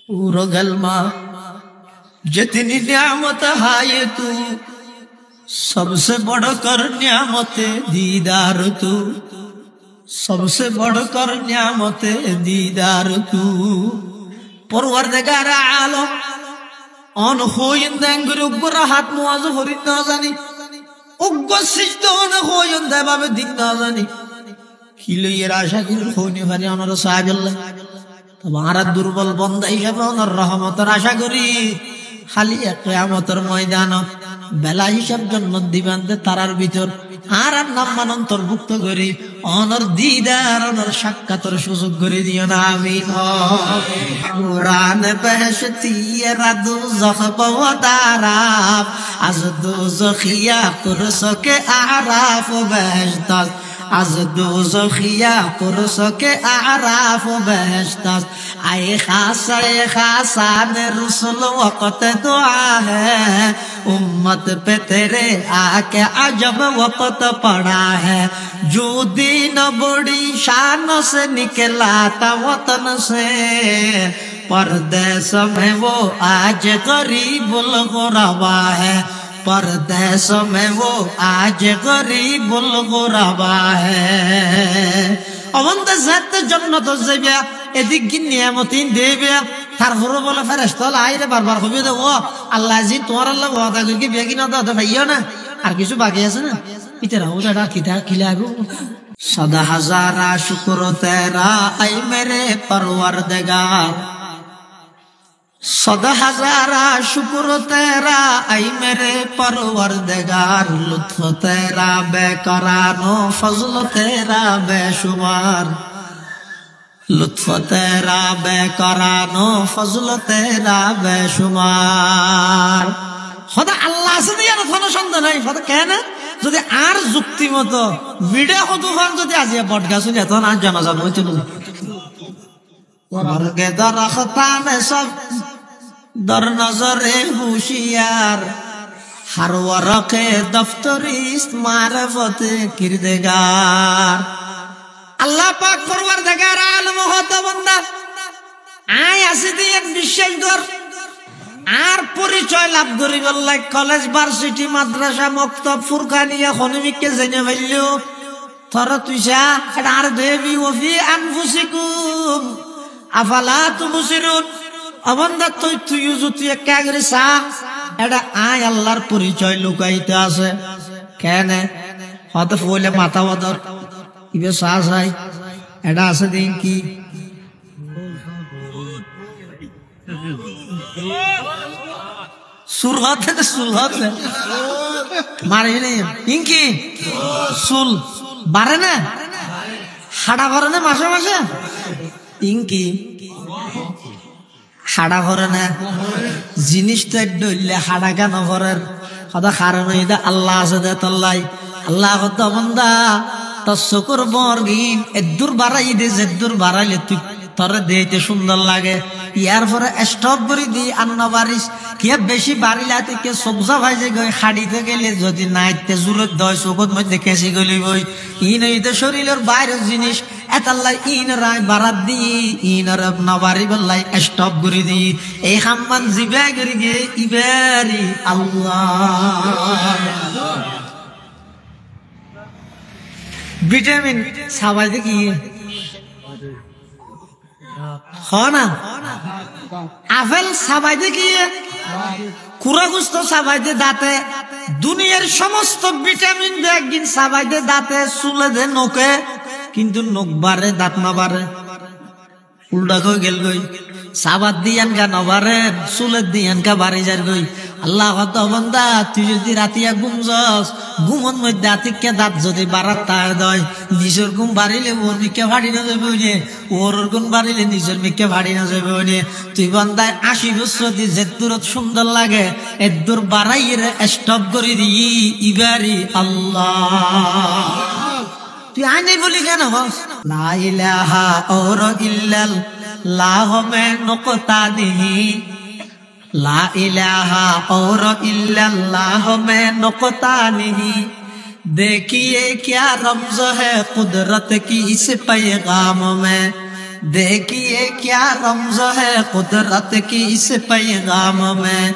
पूरो गलमा जितनी नियामत है तू सबसे बढ़कर नियामत दीदार तू सबसे बढ़कर नियामत दीदार तू परवरदिगार आलम अन होइंदेंगर उग्र हाथ मुआज हरि ना जानी उग्र सिजदोन होइंदे बाबे दिन ना जानी किलो ये राशा किलो होने वाले अनर साजल्ला तुम्हारा दुर्बल बंदा हिसाब अनर रहमतर आशा करी खाली कियामतर मयदान बेला हिसाब जन्नत दिबांदे तारार ভিতর আর নাম অন্তর্ভুক্ত করি অনর দিদার অনর সাক্ষাতের সুযোগ করে দিও না আমিন কুরআন বেহেশতি রাদু যখব ওয়াদারাব আজ দুজখিয়া পুরসকে আরাফ বেহেশত از دوزخیا پرسک اعراف و بہشت ای خاصان رسول وقت دعا ہے امت پہ تیرے آکے عجب وقت پڑا ہے جو دین بڑی شان سے نکلا تھا وطن سے پردیس میں وہ آج غریب الغربا ہے परदेश में वो आज गरीबुल गुरबा है अवंत जात जन्नत जाबिया एदिक की नियामतिन देबिया तार हरो बोले फरिश्ता आइरे बार-बार কইবে দে ও আল্লাহ জি তোমার আল্লাহ ওয়াদা করি বেগি না দাও ভাইও না আর কিছু বাকি আছে না ইতরা ওটা কিতা খিলাবো सदा हजारा शुक्र तेरा ऐ मेरे परवरदिगार सदा हजारा शुक्र तेरा आई मेरे परवरदिगार लुत्फ तेरा बेकरानो फजल तेरा बेशुमार लुत्फ तेरा बेकरानो फजल तेरा बेशुमार सदा अल्लाह से दिया ना थाना संद नहीं सदा कहना যদি আর যুক্তি মতো ভিডিও কত ফান যদি আজি বটগা শুনে তো না জানা যাবে চলো মরগে দরখতানে সব در نظر ہوشیار ہر ورق دفتری است معرفت کردگار اللہ پاک پروردگار عالم ہوتا بندہ আয় আসি দিয়ে বিশ্বাস কর আর পরিচয় লাভ করি বললাই কলেজ ভার্সিটি মাদ্রাসা মক্তব ফুরকানিয়া খনিমিককে জেনে ফেললো তোরা তুইসা এটা আর দেবি ওফি আনফুসিকুম আফালা তুবসিরুন অবন্দা তুই যদি একা করে সা এটা আয় আল্লাহর পরিচয় লুকাইতে আছে কেন হত বলে মাথা বদর ইবে সা সাই এটা আছে দিন কি সুরহত মারে নেই ইনকি সুল বারে না হাড়া ভরে না মাসে মাসে ইনকি হাড়া ভরে না জিনিসটা ডইলে হাড়া কেন ভরের কথা কারণ এটা আল্লাহ আছে দে তল্লাই আল্লাহ কত বন্দা তোর শুকর বরগিন এদুর বাড়াই দে যেদুর বাড়াইলে তুই তোরে দেখতে সুন্দর লাগে ইয়ার পরে স্টপ করে দি আন্না বারিস কি বেশি বাড়িলা থেকে সবজা ভাইজে গই খাড়িতে গেলে যদি নাইতে জুরত দয় চোখত মধ্যে কেসি গলি বই ইন হইতে শরীরের বাইরের জিনিস এতাল্লাই ইন রায় বারাত দি ইন রব নবারি বললাই স্টপ করে দি এই হাম্মান জিবা করে গে ইবারি আল্লাহ ভিটামিন সবাই দেখি খানা আপেল সবাই দেখি কুড়া গুস্ত সবাই দে দাঁতে দুনিয়ার সমস্ত ভিটামিন একদিন সবাই দে দাঁতে চুলে দে নোকে কিন্তু নোক বাড়ে দাঁত না বাড়ে উল্টা কই গেল গই সাবাত দিয়ান গা নবারে চুলের দিয়ান কা বাড়ি যার গই আল্লাহ কত বন্দা তুই যদি রাতিয়া ঘুম যাস ঘুমন মধ্যে আতিকে দাঁত যদি বাড়ার তার দয় নিজের ঘুম বাড়িলে ওর মিকে ভাড়ি না যাবে ওনে ওর ঘুম বাড়িলে নিজের মিকে ভাড়ি না যাবে ওনে তুই বন্দায় 80 বছর দি যে দূরত সুন্দর লাগে এর দূর বাড়াই রে স্টপ করে দি ইবারি আল্লাহ তুই আইনে বলি কেন বস লা ইলাহা और इल्लल्लाह में नुक्ता नहीं ला इलाहा और इल्लल्लाह में नुक्ता नहीं देखिए क्या रमज़ है कुदरत की इस पैगाम में देखिए क्या रमज़ है कुदरत की इस पैगाम में,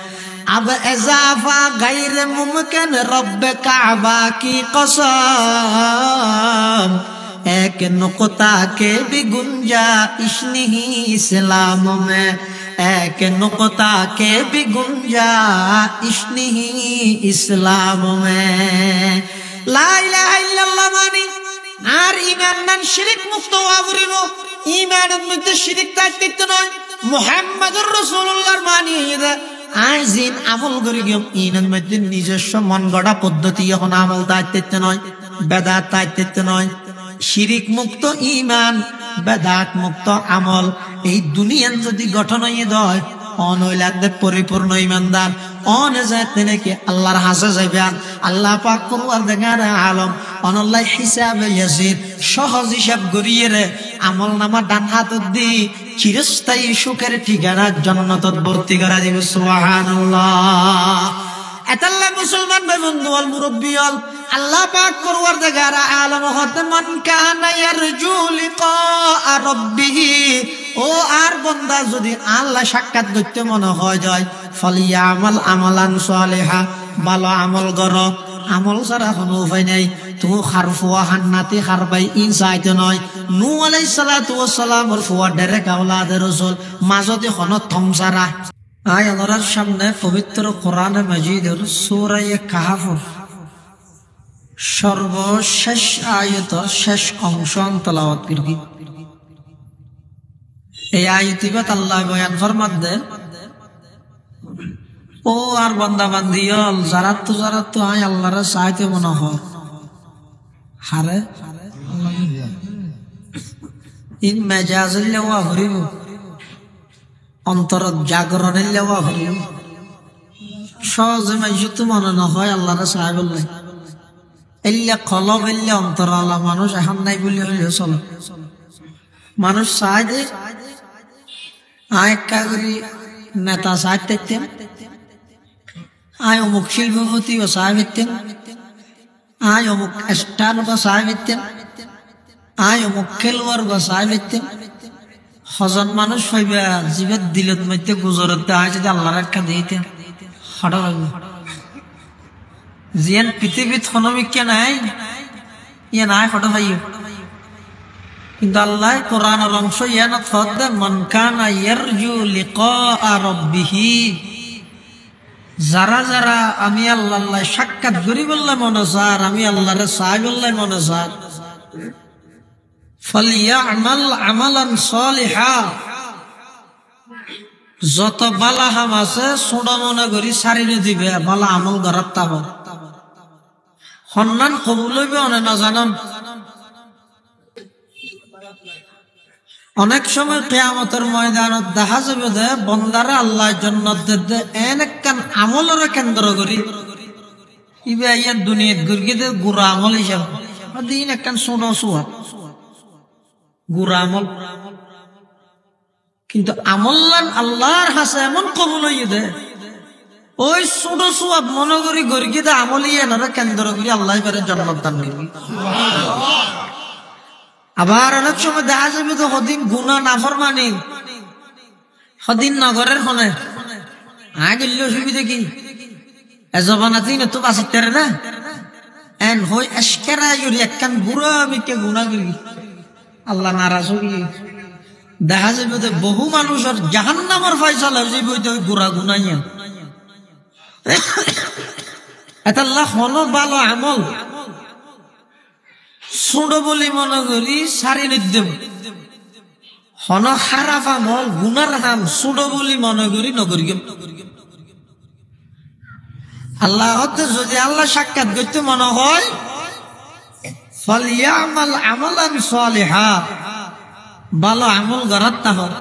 अब इजाफा गैर मुमकिन रब काबा की कसम, एक नुक्ता के भी गुंजाइश नहीं इस्लाम में, एक नुक्ता के भी गुंजाइश नहीं इस्लाम में। ला इलाहा इल्लाल्लाह मानी আর ঈমান মান শিরক মুক্ত হওয়া পড়িব, ঈমানের মধ্যে শিরক থাকতে নয়। মুহাম্মদুর রাসূলুল্লাহর মানি এটা আইজিন আমল করি গিয়ে ঈমানের মধ্যে নিজস্ব মন গড়া পদ্ধতি এখন আমল থাকতে নয়, বেদাত থাকতে নয়। শিরক মুক্ত ঈমান, বেদাত মুক্ত আমল, এই দুনিয়ার যদি গঠন হয়ে যায় অনৈলাদের পরিপূর্ণ ইমানদার অন যাতে নাকি আল্লাহর হাসে যাবেন। আল্লাহ পাক পরওয়ারদিগার আলম অনল্লাহ হিসাবে ইয়াসির সহজ হিসাব করিয়ে রে আমল নামা ডান হাত দি চিরস্থায়ী সুখের ঠিকানা জান্নাতত ভর্তি করা দিবে। সুবহানাল্লাহ। এতাল্লাহ মুসলমান ভাই বন্ধু আল মুরব্বী আল আল্লাহ পাক পরওয়ারদিগার আলম হতে মান কানা ইয়ারজু লিকা রাব্বিহি, ও আর বান্দা যদি আল্লাহ সাক্ষাৎ করতে মনে হয় যায় ফালিয়ামাল আমালান সালিহা, ভালো আমল করো। আমল ছাড়া কোনো উপায় নাই। তুমি খারফুয়া হান্নাতি খারবাই ইনসাইতে নয়। নূহ আলাইহিস সালাতু ওয়াস সালামের ফুয়া ডাইরেক্ট আওলাদের রাসূল মাজতে কোন থমসারা। আয় আল্লাহর সামনে পবিত্র কোরআনে মাজিদের সূরা কাহফের সর্বশেষ আয়াত শেষ অংশ তেলাওয়াত করি। এই আয়াতিবাত আল্লাহ বয়ান ফরমাতে ও আর বান্দা বান্দিয়ল যারা তো আয় আল্লাহর চাইতে মনে হয় হারে ইন মেজাজিল্লে ওয়া হরিব, অন্তর জাগরণে লেওয়া হরিব। সহজে মাইজু তো মনে না হয় আল্লাহর চাই বললে এল্লা কলব এল্লা অন্তর আল্লাহ মানুষ এখন নাই বলে হইলে চলো। মানুষ চাই যে আয় একটা করি নেতা চাই দেখতেন, আয় অমুক শিল্পপতি ও চাই পেতেন, আয় অমুক স্টার বা চাই পেতেন, আয় অমুক খেলোয়াড় বা চাই পেতেন। হজন মানুষ হইবে জীবের দিলত মধ্যে গুজরতে আয় যদি আল্লাহর একটা দিতেন হঠাৎ জিয়ান পৃথিবীত হনমিকে নাই ইয়ে নাই হঠাৎ ভাইও। কিন্তু আল্লাহ কোরআনের অংশ ইয়ান ফদ মান কানা ইয়ারজু লিকা রাব্বিহি, যারা যারা আমি আল্লাহ সাক্ষাৎ করি বললে মনে চার, আমি আল্লাহরে চাই বললে মনে চার, ফালিয়ামাল আমালান সালিহা, যত বালা হাম আছে ছোট মনে করি সারিয়ে দিবে, বালা আমল করার তাব সন্ধান কবুল হইবে অনে না জানান। অনেক সময় কিয়ামতের ময়দানত দেখা যাবে যে বন্দারা আল্লাহ জান্নাত দে এন একখান আমলের কেন্দ্র করি ইবে ইয়ার দুনিয়াত গুরগিতে গুড়া আমল হিসাব দিন একখান ছোট সোয়া গুড়া আমল। কিন্তু আমল্লান আল্লাহর হাসে এমন কবুল হইয়ে দে ওই ছোট সোয়াব মনে করি গর্গিতে আমলিয়ে এনারা কেন্দ্র করি আল্লাহ করে জান্নাত দান করবি। আবার অনেক সময় দেখা যাবে তো সদিন গুণা নাফরমানি সদিন নগরের হনে আগের অসুবিধা কি এজবানাতি না তো বাঁচিতে না এন হই এসকেরা করি একখান বুড়া আমি কে গুণা করি আল্লাহ নারাজ হই। দেখা যাবে যে বহু মানুষের জাহান্নামের ফয়সালা হয়ে যাবে ওই গুড়া গুনাইয়া। এটা আল্লাহ হলো ভালো আমল ছোট বলি মনে করি সারি নিদেব, হন খারাপ আমল গুনার হাম ছোট বলি মনে করি নগরী। আল্লাহ যদি আল্লাহ সাক্ষাৎ করতে মনে হয় ফালিয়ামাল আমালান সালিহা, ভালো আমল করার তাহলে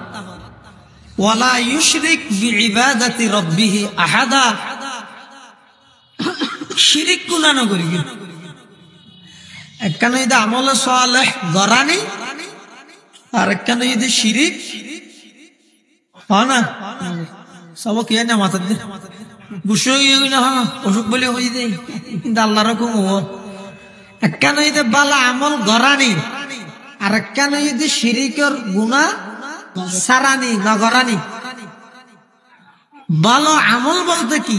ওয়ালা ইউশরিক বিইবাদাতি রাব্বিহি আহাদা, শিরিক গুনাহ নগরী। একখানে যদি আমল সালেহ গরানি আর একখানে যদি শিরিক হয় না সব কে না মাথা দে বুঝে না অসুখ বলে হয়ে যায়। কিন্তু আল্লাহ রকম একখানে যদি বালা আমল গরানি আর একখান যদি শিরিকের গুনাহ সারানি নগরানি। ভালো আমল বলতে কি,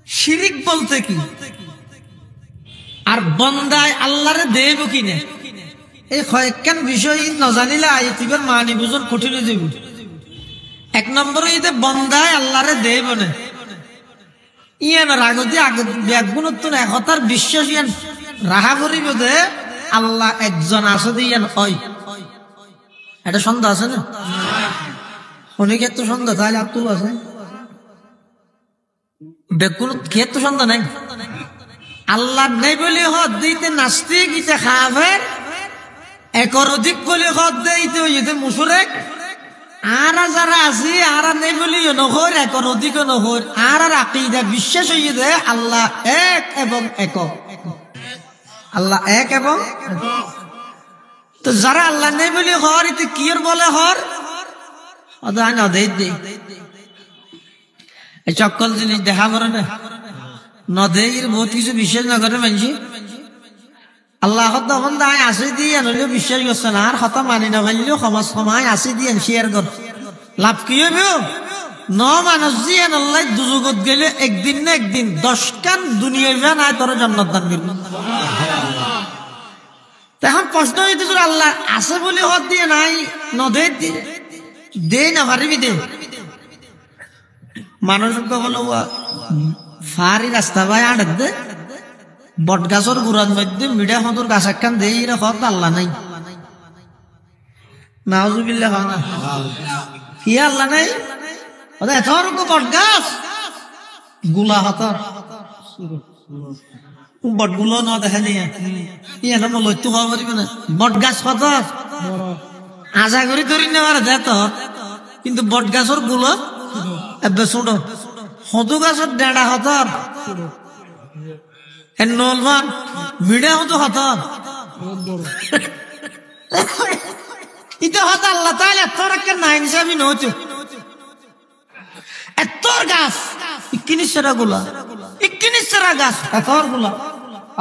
শিরিক বলতে কি, আর বন্দায় আল্লাহরে দেব কিনে, এই কয়েকখান বিষয় নজানিলে আইতিবার মানি বুঝুন কঠিন হয়ে যাব। এক নম্বরে ইতে বন্দায় আল্লাহরে দেব না, ইয়ান রাগতি ব্যাগুণত্ব একতার বিশ্বাস ইয়ান রাহা করিব যে আল্লাহ একজন আছে ইয়ান হয়। এটা সন্দেহ আছে না? অনেকের তো সন্দেহ, তাহলে আব্দুল আছে বেগুন খেয়ে তো সন্দেহ নাই। আল্লাহ নেই বলে হদ দিতে নাস্তিক ইতে কাফের, একর অধিক বলে হদ দিতে হইতে মুশরিক। আর যারা আছে আর নেই বলিও নহর, একর অধিক নহর, আর আকীদা বিশ্বাস হইয়ে দে আল্লাহ এক এবং একক, আল্লাহ এক এবং তো যারা আল্লাহ নেই বলি হর ইতে কির বলে হর অদায় না দেই দেই এই চক্কল জিনিস দেখা করে না নদের বহুত কিছু বিশ্বাস না করে মানছি। আল্লাহ তখন দায় আসে দিয়ে নইলেও বিশ্বাস করছে না, আর হতা মানি না মানলেও সমাজ সময় আসে দিয়ে শেয়ার কর লাভ কি হবে? ন মানুষ দিয়ে আল্লাহ দুজগত গেলে একদিন না একদিন 10 কান দুনিয়া নাই তোর জান্নাত দান করবে। এখন প্রশ্ন হইতে আল্লাহ আছে বলে হদ দিয়ে নাই নদের দে না পারিবি দে মানুষ বলো ফারি রাস্তা ভাই আড়ে দে বট গাছর গুড়ার মধ্যে মিডিয়া হদুর গাছ একখান দে এরা হদ আল্লাহ নাই নাউজুবিল্লাহ না কি আল্লাহ নাই এত বট গাছ গুলা হতর বট গুলো ন দেখা নিয়ে ইয়ার লইতে হওয়া পারিবে না। বট গাছ কত আশা করি ধরি নেওয়ার যেত, কিন্তু বট গাছর গুলো এবে ছোট, হদু গাছর ডেড়া হতর নলবান মিডিয়া হতো হতর ইতে হত আল্লাহ তাহলে তোর একটা নাইন হিসাবই নতো এতর গাছ ইকিনিসরা গুলা ইকিনিসরা গাছ এতর গুলা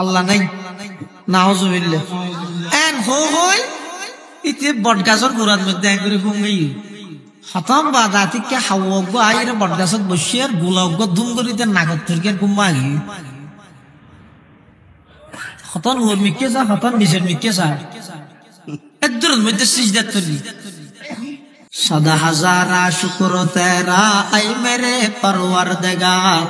আল্লাহ নাই নাউজুবিল্লাহ। এন হই ইতে বট গাছর গোড়ার মধ্যে একবারে ঘুমাই হতম বা দাতিকে হাওয়াগ আইরে বট গাছত বসে আর গোলাগ ধুম করিতে নাগর থেকে ঘুমা গি হতন ওর মিকে যা হতন নিজের মিকে যা একদূর মধ্যে সিজদাত করি সদা হাজারা শুকর তেরা আই মেরে পরওয়ারদিগার,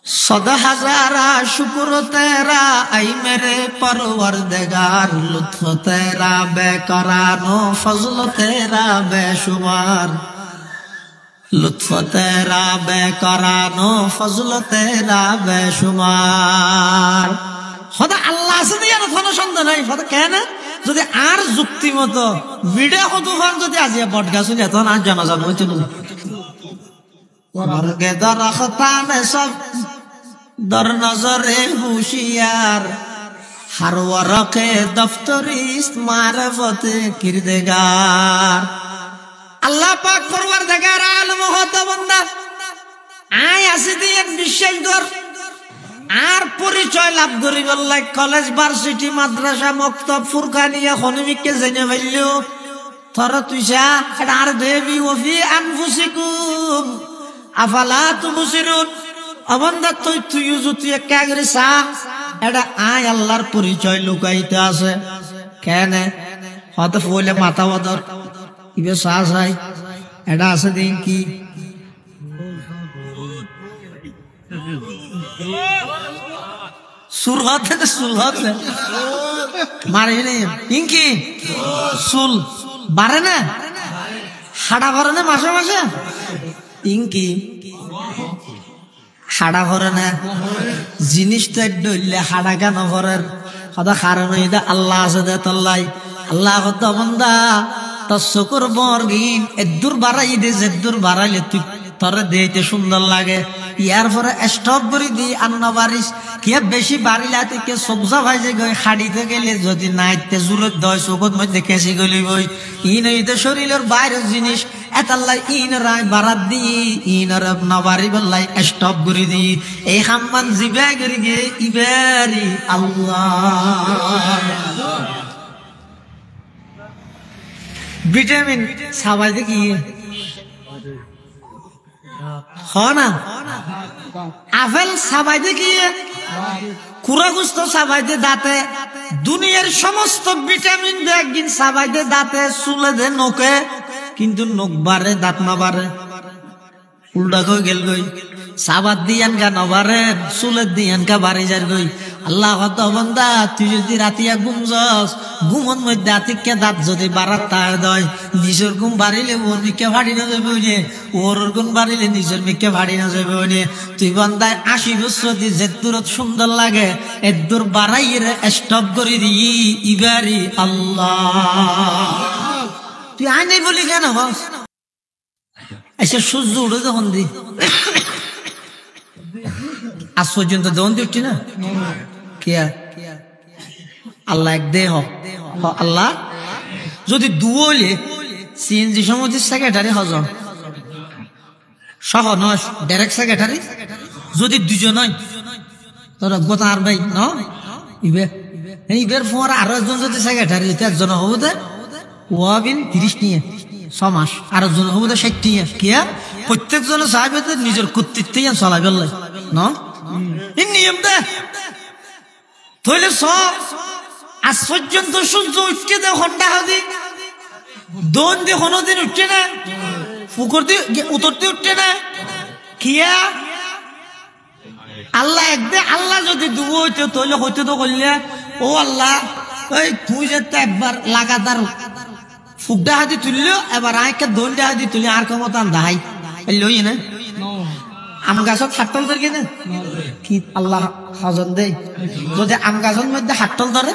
সদা হাজারা শুকর তেরা আই মেরে পরওয়ারদিগার, লুৎফ তেরা বেকরানো ফজল তেরা বেশুমার, লুৎফ তেরা বেকরানো ফজল তেরা বেশুমার। সদা আল্লাহ আছে দিয়ে কোনো সন্দেহ নাই। সদা কেন যদি আর যুক্তি মতো মিডিয়া কত যদি আজি বট গাছ হইলে তখন আর জানা যাবে হইতে সব দর নজরে হুশিয়ার, হার ওয়ারকে দফতরিস মারফতে কিরদেগার। আল্লাহ পাক পরওয়ারদিগার আলম হত বান্দা আয় আছে দিয়ে বিশ্বাস কর আর পরিচয় লাভ করি বললাই কলেজ ভার্সিটি মাদ্রাসা মক্তব ফুরকানিয়া খনিমিককে জেনে ফেললো তোর তুইসা এটা আর দেবী ওফি আনফুসিকুম আফালা তুবসিরুন। অবন্দা তুই যদি একা করে চা এটা আয় আল্লাহর পরিচয় লুকাইতে আছে কেন হত বলে মাথা বদর ইবে চা চাই এটা আছে দিন কি সুরহত সুলহত মারে নেই ইনকি সুল বাড়ে না হাড়া ভরে না মাসে মাসে ইনকি হাড়া ভরে না জিনিসটা ডইলে হাড়া কেন ভরের সদা কারণ আল্লাহ আছে দে তল্লাই আল্লাহ কত বন্দা তোর চকুর বরগিন এদুর বাড়াই দে যেদুর বাড়াইলে তুই তোর দিতে সুন্দর লাগে ইয়ার পরে স্টপ করে দি আন্ন বারিশ কে বেশি বাড়িলা থেকে সবজা ভাইজে গই খাড়িতে গেলে যদি নাইতে জুরত দয় চোখত মধ্যে কেসি গলি বই ইন হইতে শরীরের বাইরের জিনিস এতাল্লাই ইন রায় বারাত দি ইন নবারি বললাই স্টপ করে দি এই হাম্মান জিবে গরি গে ইবেরি আল্লাহ ভিটামিন সাবাইতে কি না আপেল সাবাইতে কি কুড়া গুস্ত সাবাইতে দাঁতে দুনিয়ার সমস্ত ভিটামিন একদিন সাবাইতে দাঁতে চুলে দে নকে কিন্তু নখ বাড়ে দাঁত না বাড়ে উল্টা কই গেল গই সাবাদ দিয়ান গা নবারে চুলের দিয়ান গা বাড়ি যার গই আল্লাহ কত বন্দা তুই যদি রাতিয়া ঘুম যাস ঘুমন মধ্যে আতিকে দাঁত যদি বাড়ার তার দয় নিজের ঘুম বাড়িলে ওর মিকে ভাড়ি না যাবে ওনে ওর গুণ বাড়িলে নিজের মিকে ভাড়ি না যাবে ওনে তুই বন্দায় 80 বছর দি যে দূরত সুন্দর লাগে এর দূর বাড়াই রে স্টপ করে দি ইবারি আল্লাহ তুই আয় নাই বলি কেন বস এসে সূর্য উঠে যখন দি আজ পর্যন্ত দন দিচ্ছি না কিয়া আল্লাহ এক দেহ আল্লাহ যদি দুলে সিএনজি সমিতির সেক্রেটারি হজন সহ নয় ডাইরেক্ট সেক্রেটারি যদি দুজন হয় তোরা গোটা আর ভাই ন ইবের পর আরো একজন যদি সেক্রেটারি হইতে একজন হবো দে ওয়াবিন 30 নিয়ে 6 মাস আর একজন হবো দে 60 নিয়ে কিয়া প্রত্যেক জনে চাইবে নিজের কর্তৃত্বে চলাই ফেললে ন নিয়ম দে তাহলে সব আজ পর্যন্ত সূর্য উঠছে দে ঘন্টা হাদি দোন দিয়ে কোনোদিন উঠছে না পুকুর দিয়ে উত্তরতে উঠছে না কিয়া আল্লাহ একদে আল্লাহ যদি দুবো হইতো তাহলে হইতে তো করলে ও আল্লাহ ওই তুই যে একবার লাগাতার ফুকডা হাতি তুললো এবার আঁকে দোলটা হাতি তুলি আর ক্ষমতা দাহাই লই না আম গাছত হাটল ধরে কিনা কি আল্লাহ হজন দেয় যদি আম গাছের মধ্যে হাটল ধরে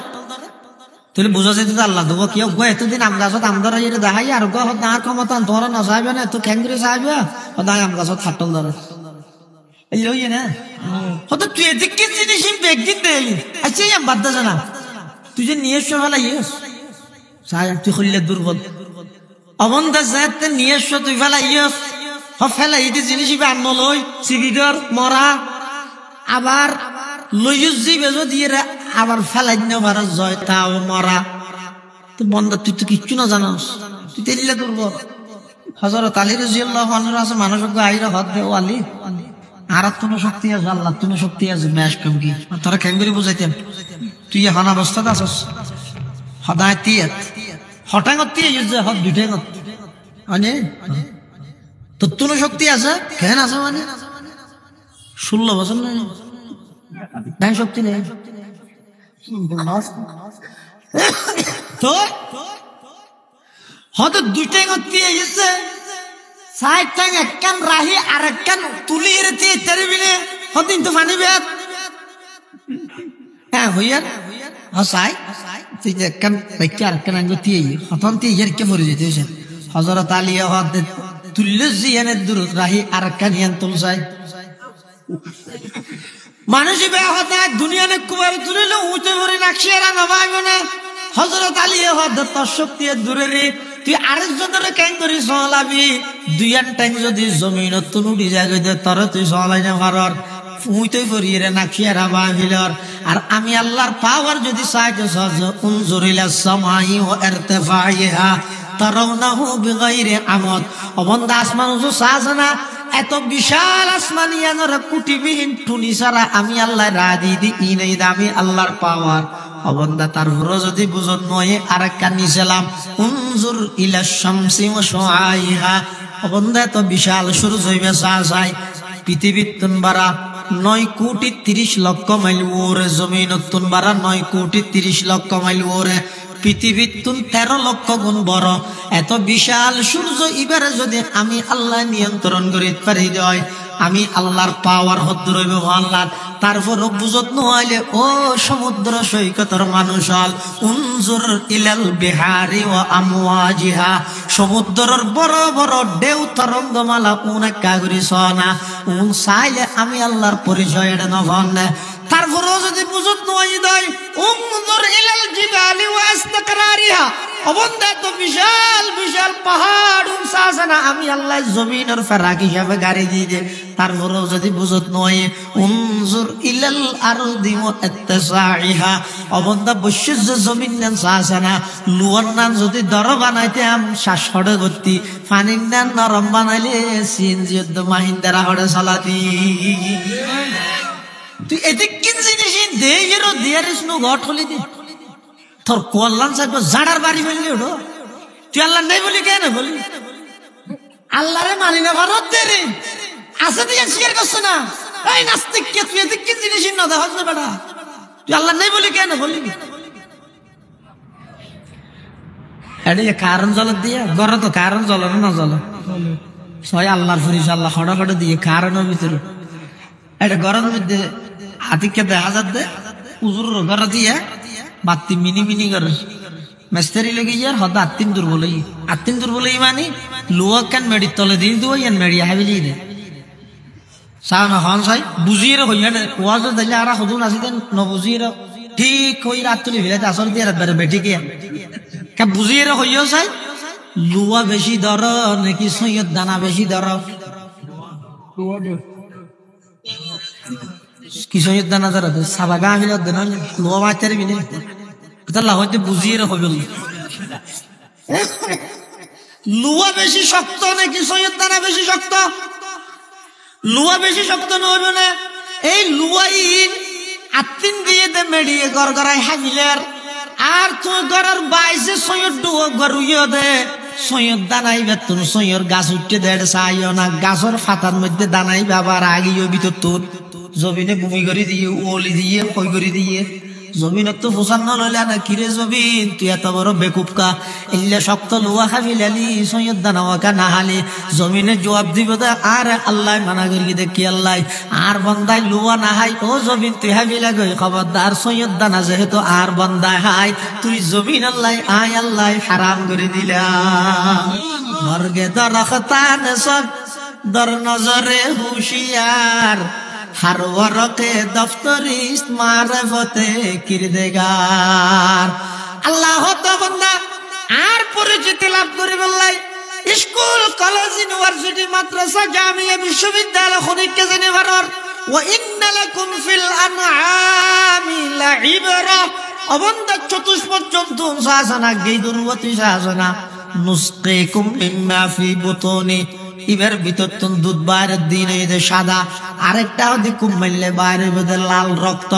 তাহলে বুঝা যেত আল্লাহ দেবো কেউ গো এতদিন আম গাছত আম ধরে দেখাই আর গো আর ক্ষমতা তোরা না চাইবে না তো খ্যাংরে চাইবে দায় আম গাছত হাটল ধরে লই না হয়তো তুই এদিক কি জিনিস একদিন দেয় আচ্ছা আম বাদ দে না তুই যে নিয়ে এসো ফেলা ইয়েস তুই খুললে দুর্বল অবন্ধা যাতে নিয়ে এসো তুই ফেলা ইয়েস ফেলা এই জিনিস আন্ন লই সিগিডর মরা আবার লইস যাবে যদি আবার ফেলাই নেবার জয় তাও মরা তো বন্ধা তুই তো কিচ্ছু না জানাস তুই তেলিলে দুর্বল হযরত আলী রাদিয়াল্লাহু আনহু আছে মানুষ আইরা হাত দে ও আলী আর তুমি শক্তি আছে আল্লাহ তুমি শক্তি আছে ম্যাশ কম কি তোরা কেন করে বুঝাইতেন তুই এখন অবস্থাতে আছিস সদায় তিয়াত হঠাৎ যে হট দুটাই মানে তোর কোনো শক্তি আছে কেন আছে মানে 16 বছর নাই শক্তি নেই তো হয়তো দুইটাই গেছে সাইড একখান রাহি আর একখান তুলি তেরবিনে হদিন তো ফানি বেত হ্যাঁ হইয়া হসাই তুই একখান বাইকে আর একখান আঙ্গ দিয়ে হতন দিয়ে ইয়ার কে মরে যেতে হয়েছে হযরত আলী হদ তুল্য জিয়ানের দূর রাহি আর একখান ইয়ান তুলসাই মানুষই বেয়া হতা দুনিয়া নে কুবার তুলিল উঠে ভরে নাকশিয়ারা নবাইবে না হযরত আলী হদ তোর শক্তি দূরে রে তুই আরেকজনের কেন করি চলাবি দুই টাইম যদি জমিন তুলুটি জায়গায় তোর তুই চলাই না পারর ফুইতে করি রে নাকশিয়ারা বাহিলর আর আমি আল্লাহর পাওয়ার যদি চাইতে সহজ উনজুরিলা সামাই ও ইরতিফাইহা তারাউনাহু বিগাইরি আমদ অবন্ধা আসমান উঁচু চাচ্ছে না এত বিশাল আসমান ইয়ানোর কুটিবিহীন টুনি ছাড়া আমি আল্লাহ রাজি দি ইনেই আমি আল্লাহর পাওয়ার অবন্ধা তারপরে যদি বুঝন নয় আর একটা নিছিলাম উনজুর ইলা শামসি ওয়া শুআইহা অবন্ধা এত বিশাল সূর্য হইবে চাই পৃথিবীর তুন বাড়া 9,30,00,000 মাইল ওরে জমিন তুন বাড়া 9,30,00,000 মাইল ওরে পৃথিবীর তুন 13 লক্ষ গুণ বড় এত বিশাল সূর্য এবারে যদি আমি আল্লাহ নিয়ন্ত্রণ করিতে পারি যায় আমি আল্লাহর পাওয়ার হদ রইবে আল্লাহ তারপর বুঝত নইলে ও সমুদ্র সৈকতের মানুষ হল উনজুর ইলাল বিহারি ওয়া আমওয়াজিহা সমুদ্রের বড় বড় ঢেউ তরঙ্গমালা অনেক কাগরি সোনা উন চাইলে আমি আল্লাহর পরিচয় এটা নভন তারপরেও যদি বুঝত নয় দেয় উনজুর ইলাল জিবালি ওয়া ইস্তিকরারিহা অবন্ধা তো বিশাল বিশাল পাহাড় উঁচা আছে না আমি আল্লাহ জমিনের ফেরাক হিসাবে গাড়ি দিয়ে দে তারপরেও যদি বুঝত নয় উনজুর ইলাল আরদি ওয়া ইত্তিসাইহা অবন্ধা বৈশ্য জমিন নান আছে না লুয়ার নান যদি দর বানাইতে আম শ্বাস হড়ে গতি পানির নান নরম বানাইলে সিএনজি মাহিন্দারা হড়ে চালাতি তুই এতে কি জিনিস দে এরো দেয়ারিস নো ঘট হলি দে তোর কল্যাণ সাহেব জাড়ার বাড়ি ফেললি ওঠো তুই আল্লাহ নেই বলি কেন বলি আল্লাহরে মানি না ভারত দে রে আছে তুই স্বীকার করছো না এই নাস্তিক কে তুই এতে কি জিনিস না দেখাস না বেটা তুই আল্লাহ নেই বলি কেন বলি এটি কারণ জল দিয়ে গড় তো কারণ জল না জল ছয় আল্লাহর ফরিস আল্লাহ খড়া খড়ে দিয়ে কারণের ভিতরে এটা গরমের মধ্যে হাতিকে দেখা যাচ্ছে উজুর ঘর দিয়ে বাতি মিনি মিনি করে মেস্তারি লেগে যার হয়তো আত্মিন দুর্বল মানে লোয়া কেন মেডির তলে দিয়ে দেবো ইয়ান মেডি হাবিলি দে চাও না হন চাই বুঝিয়ে হইয়া ওয়াজ দিলে আর সদুন আসি দেন নবুঝিয়ে ঠিক হই রাত তুলি ভিলাতে আসল দিয়ে রাত বেঠিকে বুঝিয়ে হইয়াও চাই লোয়া বেশি দর নাকি সৈয়দ দানা বেশি দর কিশোর দানা যারা সাবা গা মিল লোয়া মাছারি মিলে হয়তো বুঝিয়ে হইল লুয়া বেশি শক্ত নাকি সৈয়দ দানা বেশি শক্ত লুয়া বেশি শক্ত নহবে না এই লুয়াইন আত্মিন দিয়ে দে মেডিয়ে গড় গড়াই হাজিলের আর তুই গড়ার বাইসে সৈয়দ ডুয়ো গড়ুইও দে সৈয়দ দানাই বেতন সৈয়র গাছ উঠতে দেড় চাইও না গাছের ফাতার মধ্যে দানাই বাবার আগিও ভিতর তোর জমিনে ভূমি করে দিয়ে ওলি দিয়ে কই করে দিয়ে জমিনত তো ফোসান নইলে না কিরে জমিন তুই এত বড় বেকুবকা ইল্লে শক্ত লোয়া খাবি লালি সৈয়দ দানাওয়াকা না হালি জমিনে জবাব দিব দে আর আল্লাহ মানা করি দেখি আল্লাহ আর বন্দাই লোয়া না হাই ও জমিন তুই হাবি লাগই খবরদার সৈয়দ দানা যেহেতু আর বন্দাই হাই তুই জমিন আল্লাহ আয় আল্লাহ হারাম করে দিলা মর্গে দরখতান সব দর নজরে হুশিয়ার हर वरके दफ्तरी मारिफते किरदेगार अल्लाह तो बंदा आर परिचिति लाभ करे बल्लाई स्कूल कॉलेज यूनिवर्सिटी मद्रसा जामिया विश्वविद्यालय खनिक के जने वरर व इन्न लकुम फिल अनआमी लइबरा अबंदा चतुष्पद जंतु शासना गैदुरवती शासना नुस्कीकुम मिम्मा फी बुतूनी इबर ভিতর তুন দুধ বাইরের দিন এই যে সাদা আরেকটাও দেখুম মাইলে বাইরের মধ্যে লাল রক্ত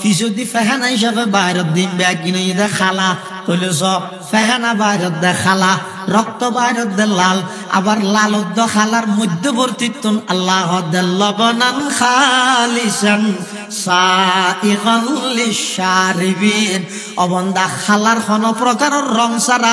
ফিসুদি ফেহানা হিসাবে বাইরের দিন ব্যাগ কিনে দে খালা কইলে সব ফেহানা বাইরের দে খালা রক্ত বাইরের দে লাল আবার লাল দ খালার মধ্যবর্তী তুন আল্লাহ দে লবনান খালিসান সাইগান লিশারিবিন অবন্দা খালার কোন প্রকারের রং সারা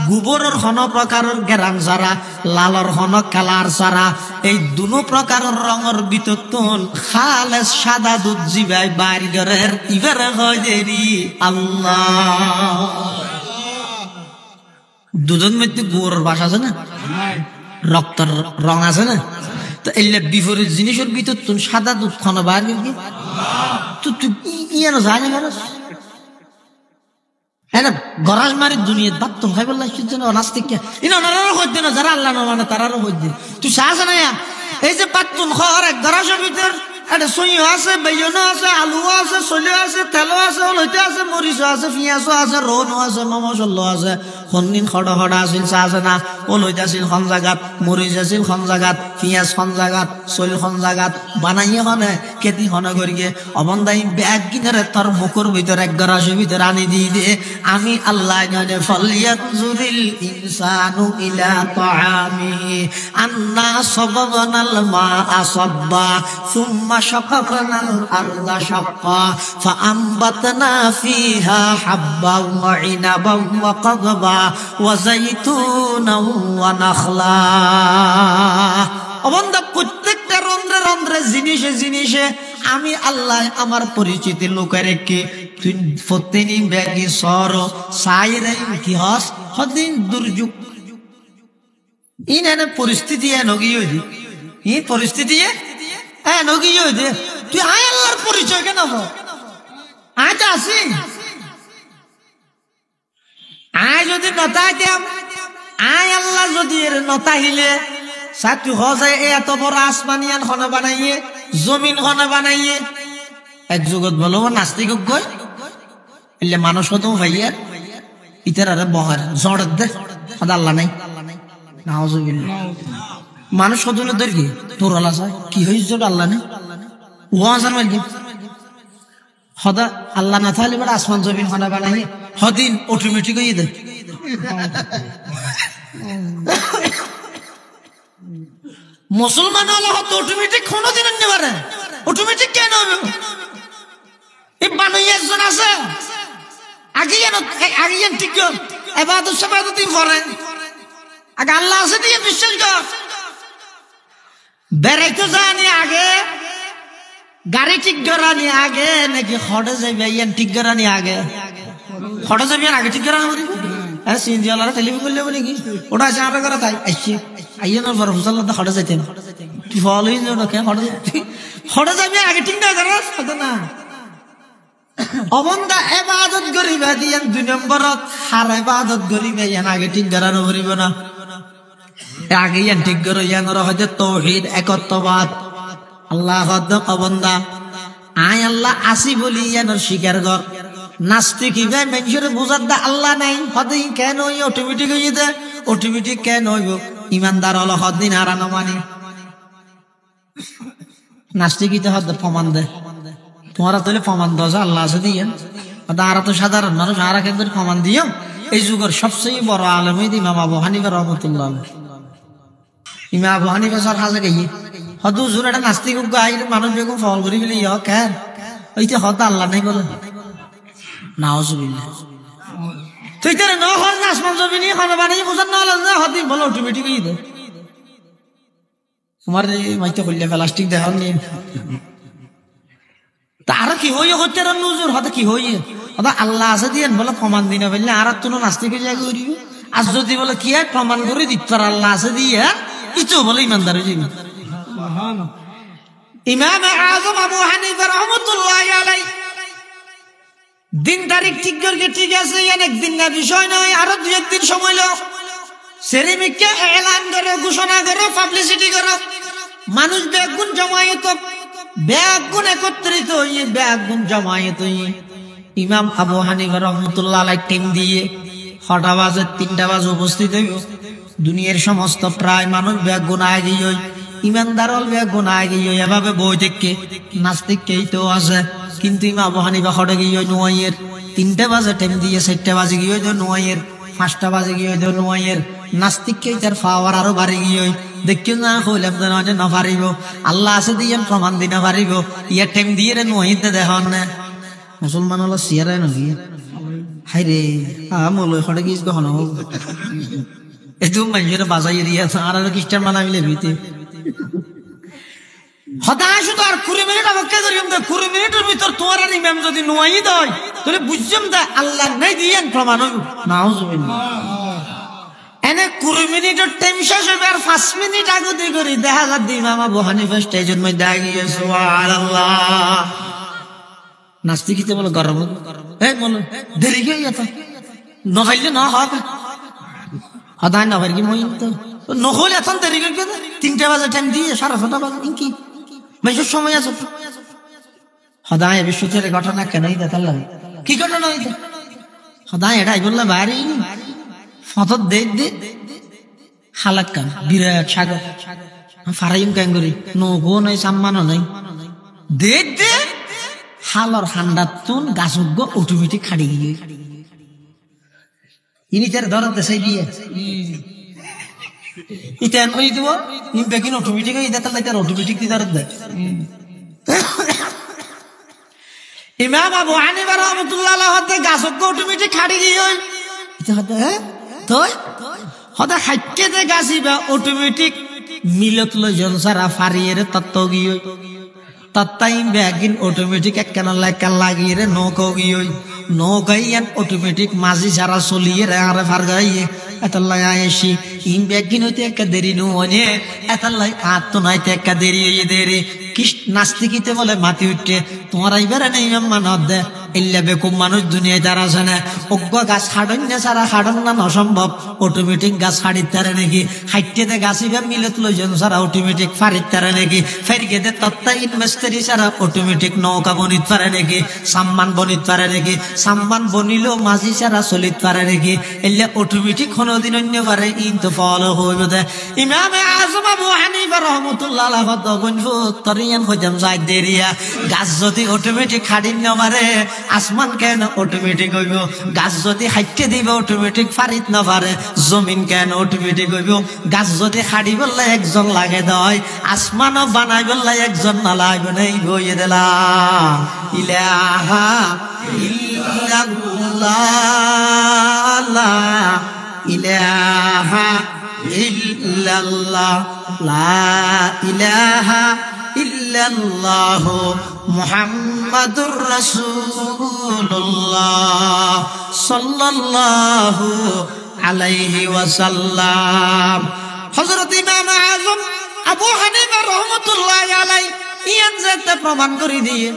গোবরের কোন প্রকারের গেরান সারা লালর কোন কালার সারা এই দুনো প্রকারের রঙের ভিতর তুন খালেস সাদা দুধ জিবাই বাইর গরের ইবারে হয় দেরি আল্লাহ দুধের মধ্যে গোবরের বাস আছে না রক্তের রং আছে না তো এলে বিপরীত জিনিসের ভিতর তুন সাদা দুধ খানো বাইর গেলি তো তুই ইয়ানো জানি মানুষ হ্যাঁ না গরাজ মারি দুনিয়া বাদ তো খাই বললাম নাস্তিক ইনারও হইতে না যারা আল্লাহ না মানে তারারও হইতে তুই চাস না এই যে পাতুন খর এক গরাজের ভিতর এটা সইও আছে বেগুনও আছে আলু আছে সলিও আছে তেলও আছে লইতে আছে মরিচও আছে পিঁয়াজও আছে রৌনও আছে মমসল্লো আছে খন্দিন খড়া খড়া আছিল চা আছে না ও লইতে আছিল খন জাগাত মরিচ আছিল খন জাগাত পিঁয়াজ খন জাগাত চলি খন জাগাত বানাইয়ে হনে খেতি হনে করিয়ে অবন্দাই ব্যাগ কিনারে তোর মুখের ভিতরে এক গরাসের ভিতরে আনি দিয়ে দিয়ে আমি আল্লাহ জানে ফালিয়ানজুরিল ইনসানু ইলা তাআমিহি আন্না সাবাবনাল মাআ সাব্বা সুম্মা شققنا الأرض شقا فأنبتنا فيها حبا وعنبا وقضبا وزيتونا ونخلا অবন্দা প্রত্যেকটা রন্ধ্রে রন্ধ্রে জিনিসে জিনিসে আমি আল্লাহ আমার পরিচিতি লোকের কে তুই প্রতিদিন ব্যাগি সর সাইরে কি হস হদিন দুর্যোগ ইনানে পরিস্থিতি নগি হইদি এই পরিস্থিতি হ্যাঁ নগি হইদি তুই আয় আল্লাহর পরিচয় কেন আয় তো আসি আয় যদি নতাইতাম আয় আল্লাহ যদি এর নতাহিলে সাতু হজায় এত বড় আসমানিয়ান খনে বানাইয়ে জমিন খনে বানাইয়ে এক জগৎ বলো নাস্তিক গই এলে মানুষ হতো ভাইয়া ইতার আরে বহার জড় দে আল্লাহ নাই নাউজুবিল্লাহ মানুষ হতো না দরকি তোর আল্লাহ চাই কি হইছে আল্লাহ নেই ওয়াজার মারকি হদা আল্লাহ না থাকলে বড় আসমান জমিন খনে বানাইয়ে হদিন অটোমেটিক হয়ে দে মুসলমান হলে হয়তো অটোমেটিক কোনোদিন নিতে পারে অটোমেটিক কেন হবে এই বানাই একজন আছে আগে ঠিক এবার সেবাদতি করে আগে আল্লাহ আছে দিয়ে বিশ্বাস কর বেড়াইতে জানি আগে গাড়ি ঠিক করানি আগে নাকি হটে যাবে ইয়ান ঠিক করানি আগে হটে যাবি আগে ঠিক করানো হ্যাঁ সিএনজি ওয়ালারা টেলিফোন করলে বলে কি ওটা আছে আরো করা তাই আসছে আইয়ানোর পর হুসাল্লাহ হটে যাইতেন কি ফল হয়ে যাবে কে হটে যাবি আগে ঠিক না করা না অবন্দা ইবাদত করিবা দিয়ান 2 নম্বরত হার ইবাদত করিবা ইয়ান আগে ঠিক করানো করিব না আগে ইয়ান ঠিক করো ইয়ান হয়তো তাওহীদ একত্ববাদ আল্লাহ হদ অবন্দা আয় আল্লাহ আসি বলি ইয়ানোর স্বীকার কর নাস্তিক ইবে মানুষের বুঝার দা আল্লাহ নাই হদিন কেন ওই অটোমেটিক হয়ে যায় অটোমেটিক কেন হইব ইমানদার হলো হদিন হারানো মানে নাস্তিক ইতে হদ প্রমাণ দেয় তোমারা তাহলে প্রমাণ দাও আল্লাহ আছে দিয়ে আরা তো সাধারণ মানুষ আরা কিন্তু প্রমাণ দিও এই যুগের সবচেয়ে বড় আলেম ইমাম আবু হানিফা রাহমাতুল্লাহ আলাইহি ইমাম আবু হানিফা স্যার হাজে গিয়ে হদু জুর একটা নাস্তিক আইলে মানুষ বেগম ফল করি বলে ইয় কেন ওইতে হদ আল্লাহ নাই বলে নাউজুবিল্লাহ তুই তার ন হল না আসমান জমিন খানা বানিয়ে বুঝার না হল না হদি বলো অটোমেটিক হয়ে দে তোমার মাইতে করলে প্লাস্টিক দেখান নিয়ে তার কি হইয়ে হচ্ছে নজর হতে কি হইয়ে হয়তো আল্লাহ আছে দিয়ে বলে প্রমাণ দিনে বললে আর তুমি নাস্তিক জায়গা করিব আর যদি বলে কি প্রমাণ করে দিত আল্লাহ আছে দিয়ে ইতো বলে ইমানদার হয়ে যাবে ইমাম আযম আবু হানিফা রাহমাতুল্লাহি আলাইহি দিন তারিখ ঠিক করে ঠিক আছে একদিন না বিষয় নয় আরো 2 দিন সময় লো সেরেমিককে এলান করে ঘোষণা করে পাবলিসিটি করো মানুষ বেগুন জমায়েত বেগুন একত্রিত হইয়ে বেগুন জমায়েত হইয়ে ইমাম আবু হানিফা রাহমাতুল্লাহ আলাইহি টিম দিয়ে 6টা বাজে 3টা বাজে উপস্থিত হইব দুনিয়ার সমস্ত প্রায় মানুষ বেগুন আগে হই ইমানদার হল বেগুন আগে হই এভাবে বই থেকে নাস্তিক কেই তো আছে কিন্তু ইমাম আবু হানিফা খড়ে গিয়ে নোয়াইয়ের 3টা বাজে টাইম দিয়ে 4টা বাজে গিয়ে নোয়াইয়ের 5টা বাজে গিয়ে নোয়াইয়ের নাস্তিককে তার পাওয়ার আরো বাড়ি গিয়ে দেখি না হইলাম না পারিব আল্লাহ আছে দিয়ে প্রমাণ দিনা পারিব ইয়ার টাইম দিয়ে রে নোয়াইতে দেখান না মুসলমান হলো সিয়ারাই নাকি হাই রে আমল খড়ে গিয়ে কখনো একটু মানুষের বাজাইয়ে দিয়ে আর খ্রিস্টান বানাইলে ভিতে হতাশ তো আর 20 মিনিট অপেক্ষা করিম 20 মিনিটের ভিতর তোমার আর ইমাম যদি নোয়াই দেয় তাহলে বুঝছাম তা আল্লাহ নাই দিয়ে প্রমাণ হইব নাউজুবিল্লাহ এনে 20 মিনিটের টাইম শেষ হবে আর 5 মিনিট আগে দিয়ে করি দেখা যাক ইমাম আবু হানিফা স্টেজের মধ্যে গিয়ে সুবহানাল্লাহ নাস্তিকিতে বলে গরম এই বলো দেরি গিয়ে যেত নখাইলে না হবে হদায় না ভাই কি মই তো নহলে এখন দেরি করে 3টা বাজে টাইম দিয়ে 6:30 বাজে কি বেশি সময় আছে হদায় বিশ্বতের ঘটনা কেনই দেখালাম কি ঘটনা হইছে হদায় এটাই বললা বাড়ি ফটো দে দে হালাক্কা বিরাট সাগর ফারাইম ক্যাঙ্গুরি নগো নাই সম্মানও নাই দে দে হালর হান্ডাতুন গাছুগ্গ অটোমেটিক খাড়ি গিয়ে ইনি তার ধরতে সেই দিয়ে ইতেন ওই দিব ইন বেকিন অটোমেটিক এই দেখাল তার অটোমেটিক দি ধরত দেয় ইমাম আবু হানিফা রাহমাতুল্লাহ আলাইহি গাছুগ্গ অটোমেটিক খাড়ি গিয়ে এটা হতে তো হদা খাইতে দে গাছিবা অটোমেটিক মিলত ল জনসারা ফারিয়ে তত্ত্ব গিয়ে তত্তাইম বেগিন অটোমেটিক একখান লেখা লাগিয়ে রে নৌকো গিয়ে নৌকাইয়ান অটোমেটিক মাঝি সারা চলিয়ে রে আরে ফার গাইয়ে এতাল্লাই আয়েসি ইন বেগিন হইতে একটা দেরি নুনে এতাল্লাই আত্ম নাইতে একটা দেরি হইয়ে দেরি কিস নাস্তিকিতে বলে মাতি উঠে তোমার আইবার না ইমাম মানব দে ইল্লা বেকুম মানুষ দুনিয়ায় তার আছে না অজ্ঞ গাছ হাডন না সারা হাডন না অসম্ভব অটোমেটিক গাছ হাড়ির তারে নাকি হাইটেতে গাছিবা মিলত লইজন সারা অটোমেটিক ফারির তারে নাকি ফেরগেতে তত্তা ইনভেস্টারি সারা অটোমেটিক নৌকা বনিত পারে নাকি সাম্মান বনিত পারে নাকি সাম্মান বনিলেও মাঝি সারা চলিত পারে নাকি ইল্লা অটোমেটিক কোনোদিন অন্য পারে ইন্ত ফল হইব দে ইমামে আজম আবু হানিফা রাহমাতুল্লাহ আলাইহি বনফু তরিয়ান হইতাম যাই দেরিয়া গাছ যদি অটোমেটিক হাড়িন না পারে আসমান কেন অটোমেটিক হইব গাছ যদি হাইটে দিব অটোমেটিক ফারিত না পারে জমিন কেন অটোমেটিক হইব গাছ যদি হাড়ি বললে একজন লাগে দয় আসমানও বানাই বললে একজন না লাগবে না এই বইয়ে দিলাম ইলাহা ইল্লাল্লাহ লা ইলাহা ইল্লাল্লাহ লা ইলাহা ইল্লাল্লাহ মুহাম্মাদুর রাসূলুল্লাহ সাল্লাল্লাহু আলাইহি ওয়াসাল্লাম হযরত ইমাম আযম আবু হানিফা রাহমাতুল্লাহ আলাইহি ইয়ান যেতে প্রমাণ করে দিয়ে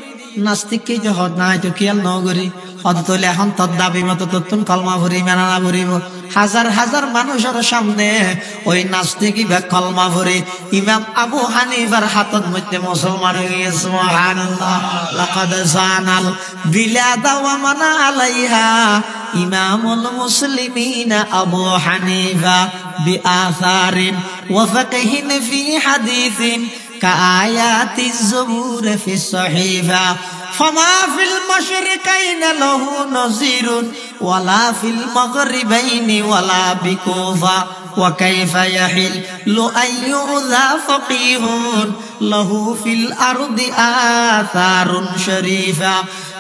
নাস্তিককে যে হদ নাই তো খেয়াল ন করি হদ তোলে এখন তোর দাবি মতো তোর কলমা ভরি মেনা না ভরিব হাজার হাজার মানুষের সামনে ওই নাস্তিকই বা কলমা ভরি ইমাম আবু হানিফার হাতত মধ্যে মুসলমান হয়ে গিয়েছে সুবহানাল্লাহ লাকাদ জানাল বিলাদা ওয়া মানা আলাইহা ইমামুল মুসলিমিন আবু হানিফা বিআসারিন ওয়া ফাকহিন ফি হাদিসিন كآيات الزبور في الصحيفة فما في المشرقين له نظير ولا في المغربين ولا بكوفة وكيف يحل أن يؤذى فقيه له في الأرض آثار شريفة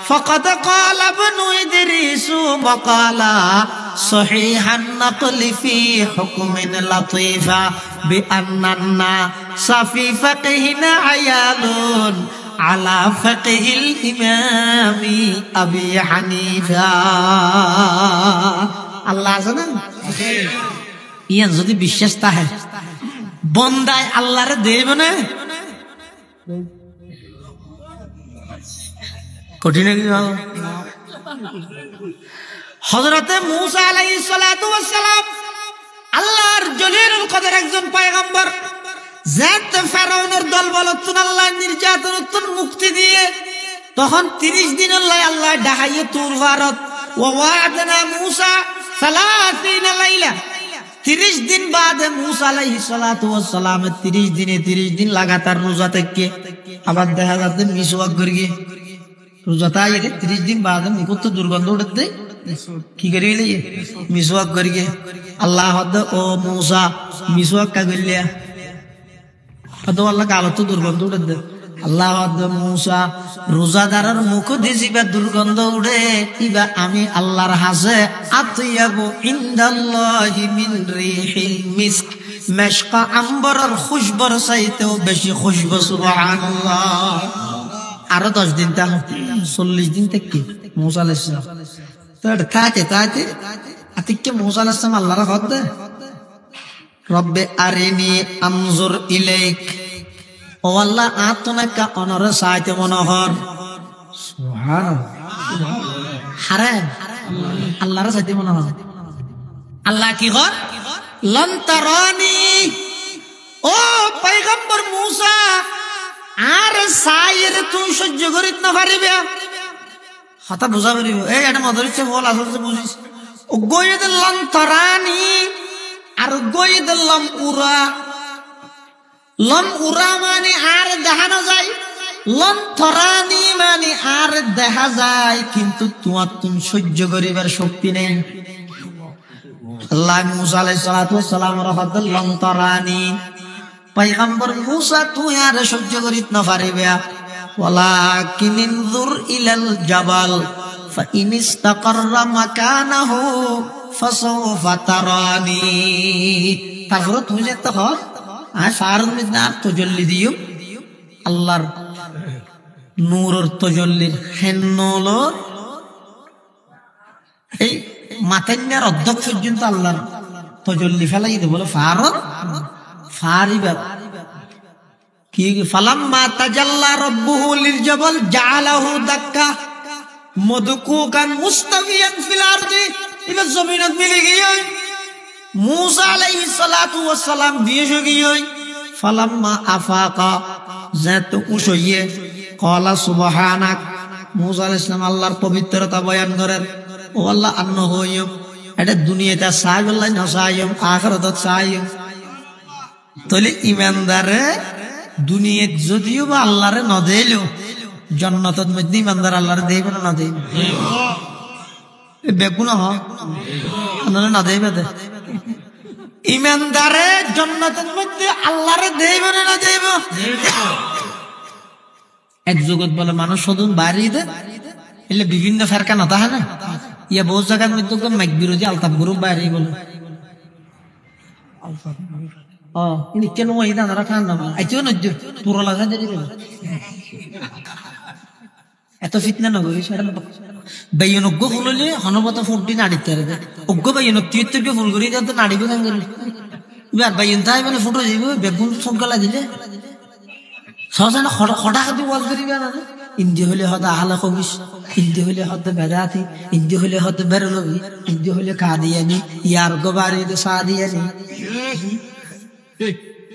فقد قال ابن إدريس مقالا صحيح النقل في حكم لطيفة بأن الناس في فقهنا عيال على فقه الإمام أبي حنيفة الله জানেন ইয়ান যদি বিশ্বাস থাকে বন্দায় আল্লাহরে দেবে না কঠিন হযরতে মূসা আলাইহিস সালাতু ওয়াস সালাম আল্লাহর জলিলুল কদর একজন পয়গম্বর জাত ফেরাউনের দলবলতুন আল্লাহ নির্যাতন মুক্তি দিয়ে তখন 30 দিন আল্লাহ ডাহাইয়ে তুর ভারত ওয়া ওয়া'দনা মূসা 30 লাইলা 30 দিন বাদে মূসা আলাইহিস সালাতু ওয়াস সালাম 30 দিন লাগাতার রোজা থেকে আবার দেখা যাচ্ছে মিসওয়াক করিয়ে রোজাটা এটা 30 দিন বাদে নিকট দুর্গন্ধ উঠতে কি করিলে মিসওয়াক করিয়ে আল্লাহ হদ ও মূসা মিসওয়াক কা গলিয়া তো আল্লাহ কালো তো দুর্গন্ধ উঠতে আল্লাহ হদ মূসা রোজাদারের মুখ দিছিবা দুর্গন্ধ উড়ে ইবা আমি আল্লাহর হাসে আতিয়াবু ইনদাল্লাহি মিন রিহিল মিস্ক মেশকা আম্বরের খুশবুর চাইতেও বেশি খুশবু সুবহানাল্লাহ আরো 10 দিন তা 40 দিন থেকে মূসা আলাইহিস সালাম তো তাতে আতিকে মূসা আলাইহিস সালাম আল্লাহর হদ রব্বে আরিনি আনজুর ইলাইক ও আল্লাহ আতনাকা অনর সাইতে মনোহর সুবহানাল্লাহ হারে আল্লাহর সাইতে মনোহর আল্লাহ কি কর লন তারানি ও পয়গম্বর মূসা আর সাইর তুই সহ্য করিত না পারিবে হতা বুঝা পারিব এই এটা মদরিছে বল আসলে বুঝিস ও গয়দ লন তারানি আর গয়দ লম উরা মানে আর দেখানো যায় লম থরানি মানে আর দেখা যায় কিন্তু তোমার তুমি সহ্য করিবার শক্তি নেই আল্লাহ মূসা আলাইহিস সালাতু ওয়াস সালাম রাহাত লম থরানি পয়গম্বর মূসা তুই আর সহ্য করিত না পারিবে ওয়ালাকিন ইনজুর ইলাল জাবাল ফাইন ইসতাকাররা মাকানাহু ফাসাওফা তারানি তারপর তুমি যেতে হয় আর ফারুদ মিজনার তজল্লি দিও আল্লাহর নূরের তজল্লির হেন্নলর এই মাতান্যার অধ্যক্ষ পর্যন্ত আল্লাহর তজল্লি ফেলাই দে বলে ফারুদ ফারিবা কি ফালাম্মা তাজাল্লা রাব্বুহু লিল জাবাল জাআলাহু দাক্কা মদকুকান মুস্তাবিয়ান ফিল আরদি এবার জমিনত মিলে গিয়ে মুসা আলাইহিস সালাতু ওয়াস সালাম দিয়ে গিয়ে ফালাম্মা আফাকা যাত উশইয়ে ক্বালা সুবহানাক মুসা আলাইহিস সালাম আল্লাহর পবিত্রতা বয়ান করেন ও আল্লাহ আন্ন হইম এটা দুনিয়াতে চাই আল্লাহ না চাইম আখিরাতে চাইম তাহলে ইমানদারে দুনিয়াত যদিও বা আল্লাহরে না দিলো জান্নাতের মধ্যে ইমানদার আল্লাহরে দেবে না দেবে বেগুন না দেবে ইমানদারে জান্নাতের মধ্যে আল্লাহরে দেবে না দেবে এক জগৎ বলে মানুষ সদুন বাড়ি দে এলে বিভিন্ন ফেরকা না তাহলে ইয়া বহু জায়গার মধ্যে মাইক বিরোধী আলতাফ গ্রুপ বাইরে বলে ini কেন ওই দানারা খান না আইছো না পুরো লাগা দেরি এত ফিতনা না করি সেটা বাইয়নজ্ঞ ফুললে হনবত ফুলটি নাড়িতে রে অজ্ঞ বাইয়নক তুই ফুল করি তো নাড়িবে কেন করি আর বাইয়ন তাই মানে ফুটো যাইব বেগুন সবগলা দিলে সহজে খড়া খাদি ওয়াজ করিবে না ইন্দি হলে হয়তো আহলা কবিস ইন্দি হলে হয়তো বেদাতি ইন্দি হলে হয়তো বেরলবি ইন্দি হলে কাদিয়ানি ইয়ার গোবারি তো সাদিয়ানি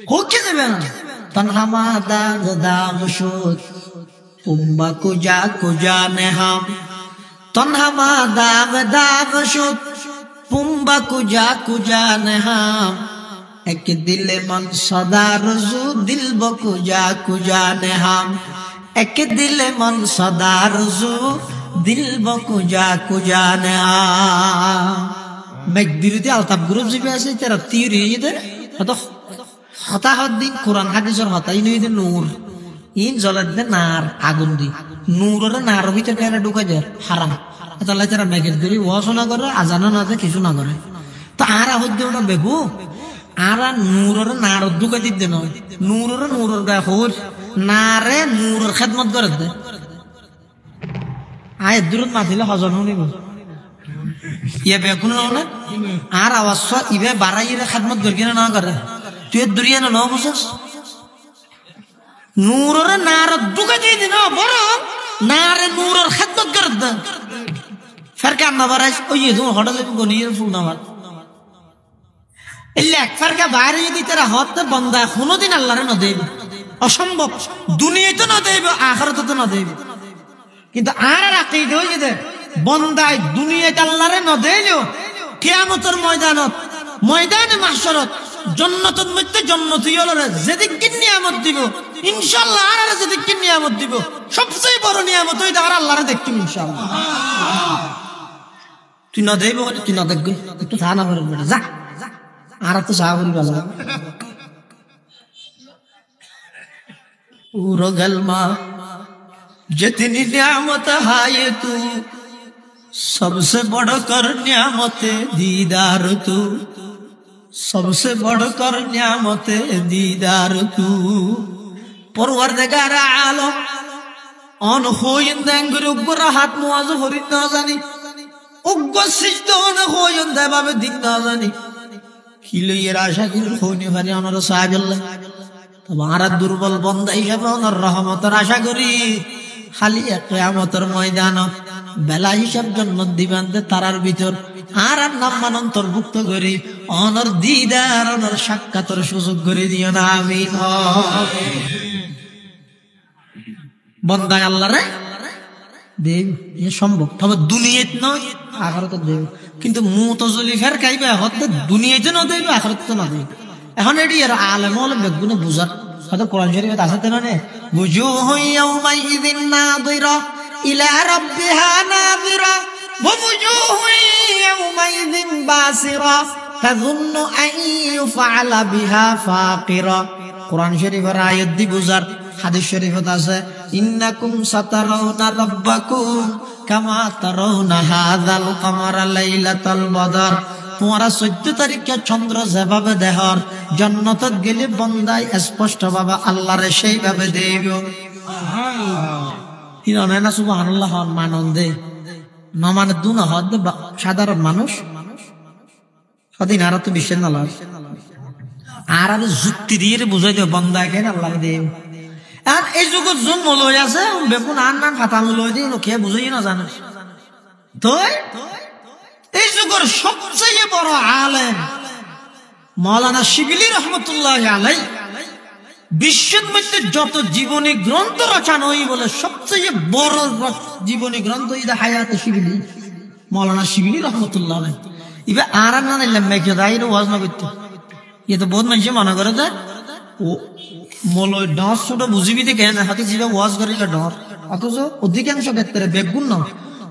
হোকে দেবে না তনহামা দাগ দামশুদ উম্মা কুজা নেহাম তনহামা দাগ দামশুদ পুম্বা কুজা নেহাম এক দিলে মন সদা রজু দিল কুজা নেহাম এক দিলে মন সদা রজু দিল কুজা নেহাম মেঘ বিরোধী আলতাফ গ্রুপ জিবে আছে তারা তিরি দে হতাহত দিন কোরআন হাদিসের হতাই নই দে নূর ইন জ্বলার দে নার আগুন দি নূরের নার ভিতরে ঢুকে যায় হারাম তাহলে তারা মেঘের ধরি ওয়াশনা করে আজানো না দে কিছু না করে তো আর হদ্দে ওটা বেবু আর নূরের নার ঢুকে দিতে নয় নূরের গায়ে হোর নারে নূরের খেদমত করে দে আয় দূরত মাতিলে হজম নিব ইয়ে বেগুন না আর আওয়াজ ইবে বাড়াইরে খেদমত করি না করে তুই দুরিয়া না বুঝছস নূরের নার ঢুকে দিয়ে দিন বড় নারে নূরের খেদমত করে দে ফের কাম না বাড়াইস ওই তুমি হঠাৎ গনিয়ে ফুল না এক ফেরকা বাইরে যদি তারা হতে বন্দা কোনোদিন আল্লাহরে না দেবে অসম্ভব দুনিয়াতে না দেবে আখিরাতে না দেবে কিন্তু আর আকীদা হই যে বন্দায় দুনিয়াতে আল্লাহরে না দেলেও কিয়ামতের ময়দানে মাহশরত জান্নাতের মধ্যে জান্নাতি হলরে যেদিকে নিয়ামত দিব ইনশাআল্লাহ আর যেদিকে নিয়ামত দিব সবচেয়ে বড় নিয়ামত হই তার আল্লাহরে দেখতে ইনশাআল্লাহ তুই না দেব তুই না দেখবি একটু থানা করে যা আর তো সাহাবি ভালো पूरो गलमा जितनी नियामत है तू सबसे बढ़कर नियामत दीदार तू सबसे बढ़कर नियामत दीदार तू परवरदिगार आलम অন হইন্দাঙ্গুর উপর হাত মুয়াজ হরিত না জানি উগ্র সিজদা অন হইন্দা ভাবে দিন না জানি কিলইয়ের আশা করে হইনি পারে আমার সাহাবুল্লাহ তোমার দুর্বল বান্দা হিসেবে ওনার রহমতের আশা করি খালি কিয়ামতের ময়দান বেলা হিসাব জান্নাত দিবেন তারার ভিতর আর নাম অন্তর্ভুক্ত করি অনর দিদার অনর সাক্ষাতের সুযোগ করে দিও না আমিন বন্দা আল্লাহরে দেব এ সম্ভব তবে দুনিয়াতে নয় আখিরাতে দেব কিন্তু মুতাজিলি ফেরকাইবে হতে দুনিয়াতে না দেব আখিরাতে না দেব এখন এটি আর আলেম হলে বেগুনে বুঝার হয়তো কোরআন শরীফে আছে না নে বুজুহু ইয়াউমাইযিন নাযিরা ইলা রাব্বিহা নাযিরা ওয়া বুজুহু ইয়াউমাইযিন বাসিরা তাযুন্নু আন ইউফআলা বিহা ফাকিরা কোরআন শরীফের আয়াত দি বুঝার হাদিস শরীফে আছে ইন্নাকুম সাতারাউনা রাব্বাকুম কামা তারাউনা হাযাল কামারা লাইলাতাল বদর তোমারা 14 তারিখে চন্দ্র যেভাবে দেহর জান্নাতত গেলে বন্দাই স্পষ্ট ভাবে আল্লাহরে সেইভাবে দেব তিননে না সুবহানাল্লাহ মানন্দে না মানে দুনা হদ সাধারণ মানুষ সদিন আর তো বিশ্বাস না লাগে আর যুক্তি দিয়ে বুঝাই দেব বন্দাকে আল্লাহরে দেব আর এই যুগত যোন মলয় আছে বেকুন আন ফাতা মলয় দিয়ে লোকে বুঝাই না জানে তো এই যুগের সবচেয়ে বড় আলেম মাওলানা শিবিলি রহমতুল্লাহ আলাইহি বিশ্বের মধ্যে যত জীবনী গ্রন্থ রচনা হই বলে সবচেয়ে বড় জীবনী গ্রন্থ ইদা হায়াত শিবিলি মাওলানা শিবিলি রহমতুল্লাহ আলাইহি। ইবে আরাম না নিলাম মেঘে দাইরে ওয়াজ না করতে ইয়ে তো বহুত মানুষ মনে করে যে ও মলয় ডর ছোট বুঝিবি দেখে না হাতে জিবা ওয়াজ করিলে ডর, অথচ অধিকাংশ ক্ষেত্রে বেগুন ন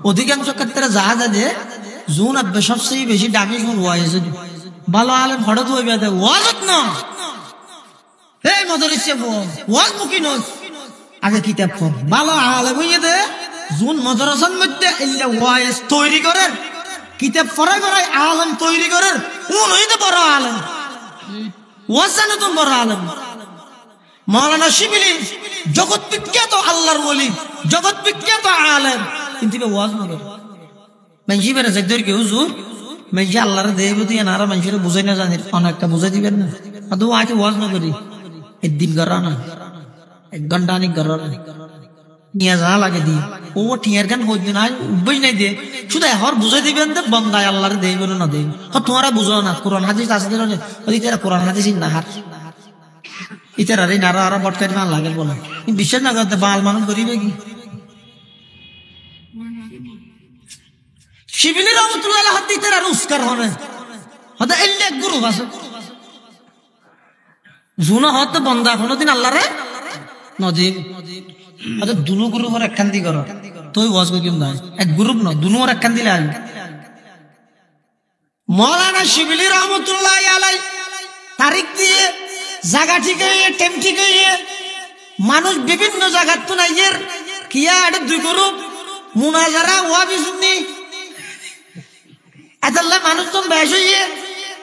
অধিকাংশ ক্ষেত্রে যা যা যে জুন আব্বে সবচেয়ে বেশি দামি শুন ওয়াজ ভালো আলেম হঠাৎ হইবে ওয়াজত না এই মদরিসে ওয়াজ মুখী নয় আগে কিতাব পড় ভালো আলেম হইয়ে দে জুন মদরসার মধ্যে এলে ওয়াজ তৈরি করেন কিতাব পড়া করে আলেম তৈরি করেন কোন হইতে বড় আলেম ওয়াজ জানো তুমি বড় আলেম। মাওলানা শিবিলি জগৎ বিখ্যাত আল্লাহর ওলি, জগৎ বিখ্যাত আলেম, কিন্তু ওয়াজ না করে মানুষই বেড়ে যাক কি হুজুর মানুষ আল্লাহরে দেব দিয়ে না মানুষের বুঝাই না জানি অনেকটা বুঝাই দিবেন না তো আজ ওয়াজ না করি একদিন করা না 1 ঘন্টা অনেক করা নিয়ে যা লাগে দিয়ে ও ঠিয়ার গান হইত না উঠবই নাই দিয়ে শুধু এখন বুঝাই দিবেন তো বন্দায় আল্লাহরে দেব না দেব তোমারা বুঝো না কোরআন হাদিস আছে ওদিকে কোরআন হাদিস না হার ইতারা রে নারা আর বটকাই না লাগে বলে বিশ্বাস না করতে বাল মানুষ করিবে কি। শিবিলি রহমতুল্লাহ আলাইহি হাতে তারা রুস্কার হনে হদা এলে গ্রুপ আছে জুনা হত বন্দা কোনদিন আল্লাহরে নজিব আচ্ছা দুনো গ্রুপের একখান দি করো তুই ওয়াজ করিম না এক গ্রুপ না দুনোর একখান দিলে আই। মাওলানা শিবিলি রহমতুল্লাহ আলাইহি তারিখ দিয়ে জায়গা ঠিক হয়ে টেম ঠিক হয়ে মানুষ বিভিন্ন জায়গা তো নাইয়ের কিয়া এটা 2 গ্রুপ মুনাজারা ওয়াবি সুন্নি এতলা মানুষ তো বেশ হইয়ে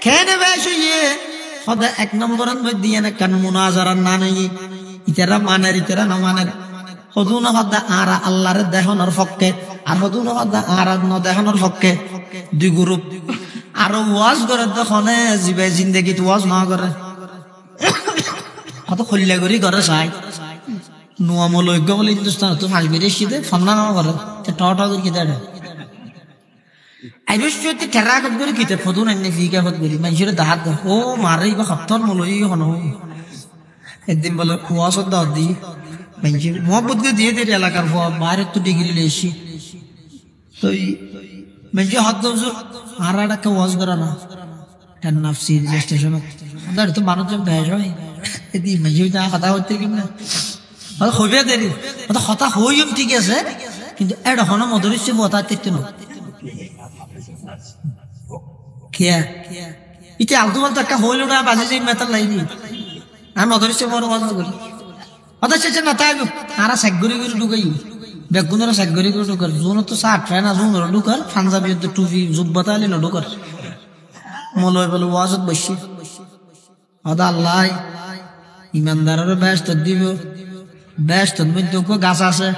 খেনে বেশ হইয়ে সদা 1 নম্বরের মধ্যে দিয়ে না কেন মুনাজারা না নাই ইতারা মানের ইতারা না মানের হদুনা হদা আর আল্লাহর দেহনের পক্ষে আর হদুনা হদা আর ন দেহনের পক্ষে 2 গ্রুপ আর ওয়াজ করে দখনে জিবে জিন্দেগি তো ওয়াজ না করে কত খল্লা করি ঘরে চাই নোয়ামল ঐক্য বলে হিন্দুস্তান তো ফাঁস বেরিয়ে শীতে ফন্না না করে টটা করে কিতা আইবি ঠেরা করে কিতাব ফদুন এনে ফিকা ফদ করি মানুষের দাহাত ও মারে বা সপ্তর মলই হন একদিন বলে ওয়াজত দাও দি মানুষের মহব্বত করে দিয়ে দিয়ে এলাকার বাইরে তো ডিগ্রি লেছি তো মানুষের হাত দোজোর আর একটা ওয়াজ করা না নাফসি স্টেশন তো মানুষজন ভেজ হয় এদি মানুষ কথা হচ্ছে কিনা হইবে দেরি কথা হইম ঠিক আছে কিন্তু এটা হন মধুরিশ্ব কথা দেখতে না খেয়া ইতে আলতু বলতো একটা হইল না বাজে যে মেতার লাইনি আমি মধুরিশ্ব বড় কথা করি কথা শেষে না তাই আর সাগরি করে ঢুকাই বেগুনের সাগরি করে ঢুকার জোন তো সাত ট্রেন জোন ঢুকার পাঞ্জাবি টুপি জুব্বাতা আলি না ঢুকার মলয় বলে ওয়াজত বসি আদা আল্লাহ ইমানদারের ব্যস্ত দিব ব্যস্ত মধ্যে গাছ আছে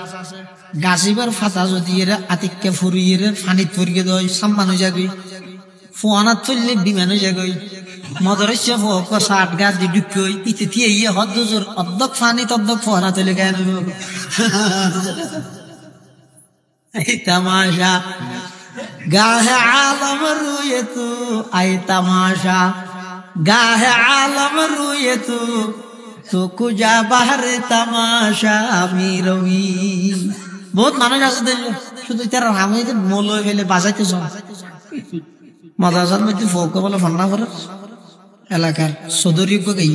গাছিবার ফাতা যদি এর আতিককে ফুরিয়ে ফানিত ফুরিয়ে দেয় সাম্মান হয়ে যাবি ফোয়ানাত চললে বিমান হয়ে যাবি মদরস্য ফোক 60 গাছ দিয়ে ঢুকই ইতি ইয়ে হদ জোর অর্ধক ফানি তর্ধক ফোয়ানা চলে গেল এই তামাশা গাহে আলম রুয়ে তু আই তামাশা গাহে আলম রুয়ে তো কুজা বাহারে তামাশা আমি রবি বহুত মানুষ আছে দেখলো শুধু তারা আমি মল হয়ে ফেলে বাজাইতে মাদ্রাসার মধ্যে ফোক বলে ফান্না করে এলাকার সদরীয় গাই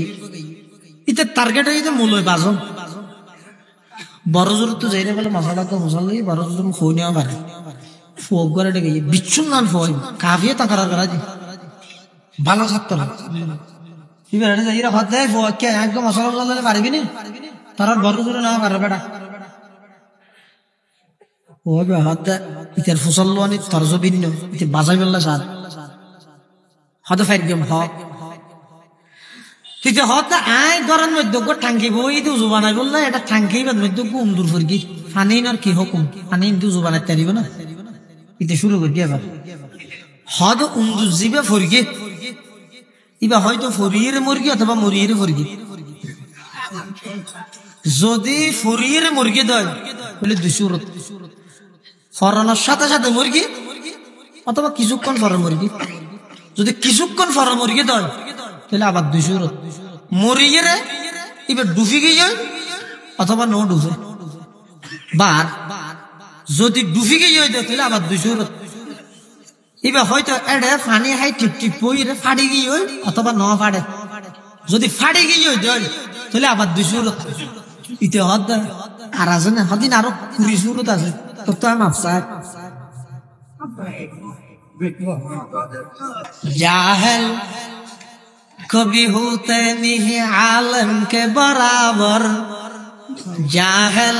ইতে টার্গেট হয়ে মূল হয়ে বাজন বড় জোর তো যাই বলে মশালা তো মশাল বড় জোর খো নেওয়া পারে ফোক করে ডেকে বিচ্ছুন নান ফোক কাফিয়ে তাকার করা দি ভালো ছাত্র যাই হত দেয় ফোক কে একদম মশালা পারবি না তারা বড় জোরে নেওয়া পারে বেটা ও হাত ইতার ফসল আনি তরজ ভিন্ন ইতে বাজাই বললা স্যার হত ফাইট গেম হক তুই হত আয় গরম মধ্যে ঠাঙ্কিব এই তো উজু বানাই বললা এটা ঠাঙ্কি বাদ মধ্যে উমদুর ফুরগি ফানি আর কি হুকুম ফানি উজু বানাইতে পারিব না ইতে শুরু করি এবার হদ উমদুর জিবে ফুরগি ইবা হয়তো ফরিয়ের মুরগি অথবা মরিয়ের ফুরগি যদি ফরিয়ের মুরগি দেয় বলে দুশুরত ফরানোর সাথে সাথে মুরগি অথবা কিছুক্ষণ পরে মরিবি। যদি কিছুক্ষণ পরে মরিগে দেয় তাহলে আবার 200 মরি গেলে এবার ডুফি গিয়ে অথবা নো ডুফে বার যদি ডুফি গিয়ে দেয় তাহলে আবার 200 এবার হয়তো এডে পানি হাই টিপ টিপ বইরে ফাড়ি গিয়ে অথবা ন ফাড়ে যদি ফাড়ি গিয়ে দেয় তাহলে আবার 200 ইতে হদ আর আছে না হদিন আরো 20 আছে তো আমি আফসার जाहिल कभी होते नहीं आलम के बराबर जाहिल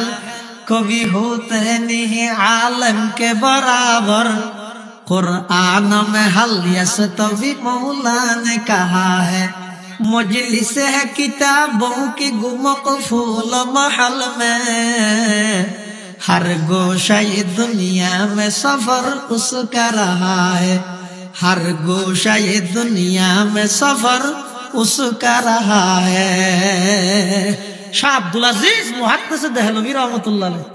कभी होते नहीं आलम के बराबर कुरान में हल यस्तवी मौला ने कहा है मजलिस है किताबों की गुमक़फूल महल में हर गोशा ये दुनिया में सफर उसका रहा है हर गोशा ये दुनिया में सफर उसका रहा है शाह अब्दुल अजीज मुहद्दिस देहलवी रहमतुल्लाह अलैह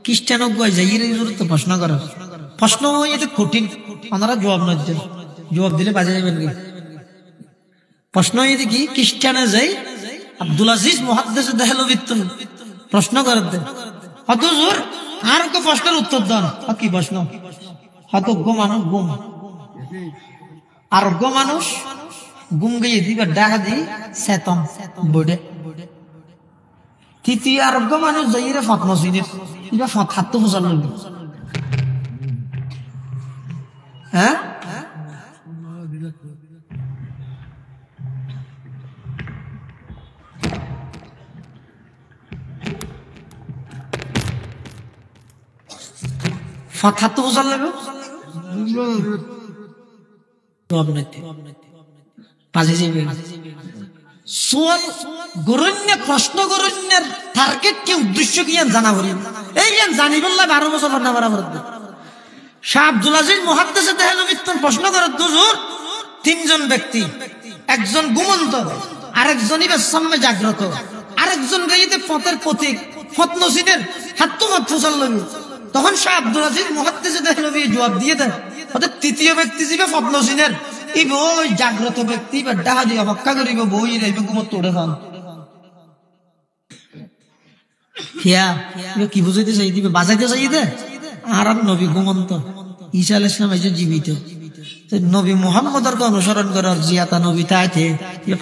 খ্রিস্টান গয় যাইরে জরুরত প্রশ্ন করে প্রশ্ন এটা কঠিন আপনারা জবাব না দিতে জবাব দিলে বাজে যাবেন কি প্রশ্ন এটা কি খ্রিস্টানে যাই আব্দুল আজিজ মুহাদ্দিস দেহলভি প্রশ্ন করে দেন হুজুর আর কো প্রশ্নের উত্তর দেন কি প্রশ্ন হয়তো মানুষ গুম আর মানুষ গুম গিয়ে দিবে ডাকা দি সেতম বডে তৃতীয় আর মানুষ যাইরে ফাতমা সিনের ইবা ফাত ফুসাল লাগবে হ্যাঁ ফাত ফুসাল লাগবে প্রশ্ন গরণ্যের টার্গেট কি উদ্দেশ্য কি জানা করি এই জানি বললে 12 বছর না বরাবর শাহ আব্দুল আজিজ মুহাদ্দিস দেহলভি প্রশ্ন করে হুজুর তিনজন ব্যক্তি একজন ঘুমন্ত আরেকজন সামনে জাগ্রত আরেকজন গাইতে পথের প্রতীক ফতনসিনের হাত ফুসাল লাগবে তখন শাহ আব্দুল আজিজ মুহাদ্দিস দেহলভি জবাব দিয়ে দেন অর্থাৎ তৃতীয় ব্যক্তি যাবে ফতনসিনের এই বই জাগ্রত ব্যক্তি বা ডাহা দিয়ে অপেক্ষা করিব বই রইবে ঘুমত তোড়ে খান কি বুঝাইতে চাই দিবে বাজাইতে চাই দে আর নবী ঘুমন্ত ঈসা আলাইহিস সালাম এই যে জীবিত নবী মুহাম্মদের অনুসরণ করার জিয়াতা নবী তাইতে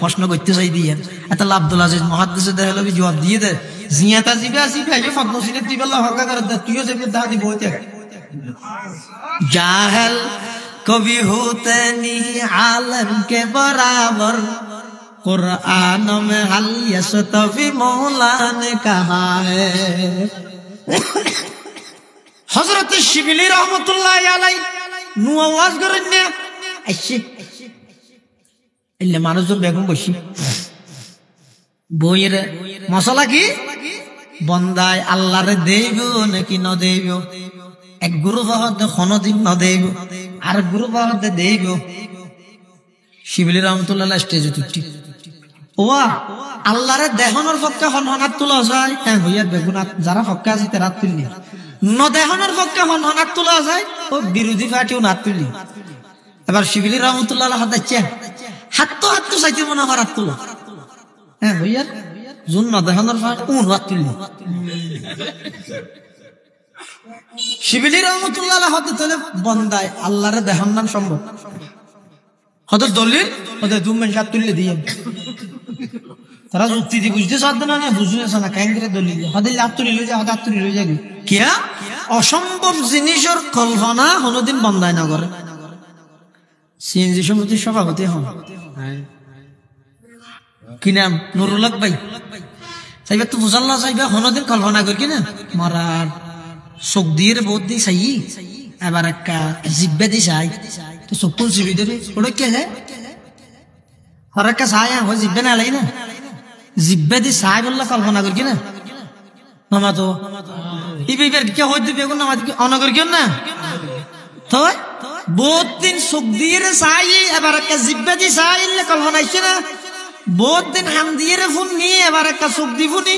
প্রশ্ন করতে চাই দিয়ে এত আব্দুল আজিজ মুহাদ্দিস দেহলভি জবাব দিয়ে দে জিয়াতা জিবে আসিবে এই ফতনসিনের দিবে আল্লাহ হক করে দে তুইও যাবি ডাহা দি বইতে জাহেল कभी होते नहीं आलम के बराबर कुरान में हल यस्तवी मौला ने कहा है हजरत शिबिली रहमतुल्लाह अलैहि नु आवाज करें ने ऐसे इल्ले মানুষজন বেগম বসি বইয়ের মশলা কি বন্দায় আল্লাহরে দেইব নাকি ন দেইব এক গুরু বাহাদে কোনদিন ন দেইব আর গুরু বাহাদে দেইব শিবিলি রহমতুল্লাহ স্টেজে তুটি ওয়া আল্লাহরে দেহনের পক্ষে হনহনাত তোলা যায় হ্যাঁ হইয়া বেগুনাত যারা পক্ষে আছে তারা তুললি ন দেহনের পক্ষে হনহনাত তোলা যায় ও বিরোধী পার্টিও না তুললি এবার শিবিলি রহমতুল্লাহ হাতাচ্ছে হাত চাইতে মনে হয় হাত তোলা হ্যাঁ হইয়া জুন ন দেহনের পার্টি কোন হাত তুললি শিবিলি রহমতুল্লাহ হতে তোলে বন্দায় আল্লাহরে দেহন নাম সম্ভব হত দলিল ওদের দুমেন সাত তুললে দিয়ে তারা যুক্তি দিয়ে বুঝতে চাচ্ছে না বুঝতে না কেন করে দলিল হতে লাভ তুলি লই যায় হাত তুলি লই যাবি কিয়া অসম্ভব জিনিসের কল্পনা কোনোদিন বন্দায় না করে সিএনজি সমিতির সভাপতি হন কি নাম নুরুল হক ভাই চাইবে তো বুঝাল না চাইবে কোনোদিন কল্পনা করি কিনা মারার চোখ দিয়ে বহুত দি চাই এবার একটা জিব্বে দি চাই তো চোখ কোন চিবি ধরে ওটা কে হে আর একটা চাই হয় জিব্বে না লাগে না জিব্বে দি চাই বললে কল্পনা করি কিনা মামা তো ইবার কে হয়ে দিবে এখন নামাজ অনগর কেন না তো বহুত দিন চোখ দিয়ে চাই এবার একটা জিব্বে দি চাই কল্পনা আসছে না বহুত দিন হাম দিয়ে ফোন নিয়ে এবার একটা চোখ দি ফোনি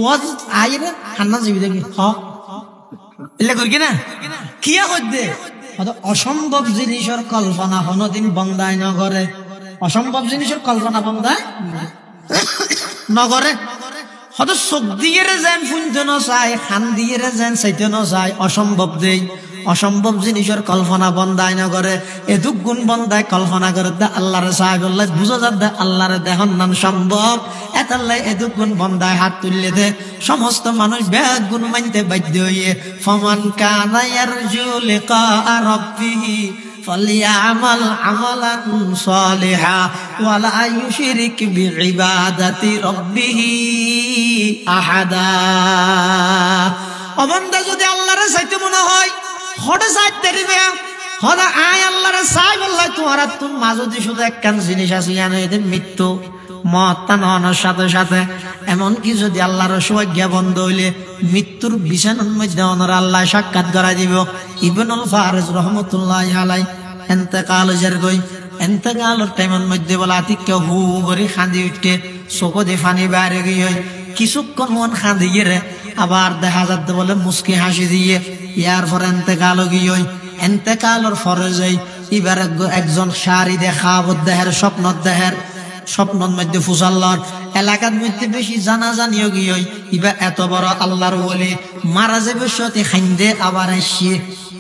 ওয়াজ আই রে হান্না জিবি দেখি হ এলে করি না কিয়া হইতে অসম্ভব জিনিসের কল্পনা কোনদিন বন্দায় নগরে, অসম্ভব জিনিসের কল্পনা বন্দায় নগরে। হয়তো চোখ দিয়ে যেন শুনতে ন চায়, খান দিয়ে যেন চাইতে ন চায়, অসম্ভব দেই, অসম্ভব জিনিসের কল্পনা বন্দায় নগরে। এদুক গুণ বন্দায় কল্পনা করে দে আল্লাহর সাহেব বুঝা যা দে আল্লাহর দেহন নাম সম্ভব। এতাল্লাই এদুক গুণ বন্দায় হাত তুললে দে সমস্ত মানুষ ব্যাগ গুণ মানতে বাধ্য হইয়ে। ফমান কানা ইয়ারজু লিকা রাব্বিহি ফালইআমাল আমালান সালিহা ওয়ালা ইউশরিক বিইবাদাতি রাব্বিহি আহাদা। অবন্দা যদি আল্লাহর চাইতে মনে হয় হঠাৎ চাইতে দিবে, হঠাৎ আয় আল্লাহর চাই বললাই তোমার তোর মাঝে শুধু একখান জিনিস আছে জানো, এদের মৃত্যু মহত্তা নহনের সাথে সাথে। এমনকি যদি আল্লাহর সৌভাগ্য বন্ধ হইলে মৃত্যুর বিছানার মধ্যে ওনার আল্লাহ সাক্ষাৎ করা দিব। ইবনুল ফারিজ রহমতুল্লাহ আলাই এন্তেকাল যার গই, এন্তেকালের টাইমের মধ্যে বলা আতিক্য হু করে খাঁদি উঠতে চোখ দিয়ে ফানি বাইরে গিয়ে কিছুক্ষণ মন খাঁদি গিয়ে আবার দেখা যাচ্ছে বলে মুস্কি হাসি দিয়ে ইয়ার পর এন্তেকাল গিয়ে এন্তেকালের ফরে যাই। এবার একজন শাড়ি দেখা দেহের স্বপ্ন দেহের স্বপ্নের মধ্যে ফুসাল্লার এলাকার মধ্যে বেশি জানা জানিও গিয়ে ইবা এত বড় আল্লাহর বলে মারা যাবে সতে খাইন্দে আবার আসছে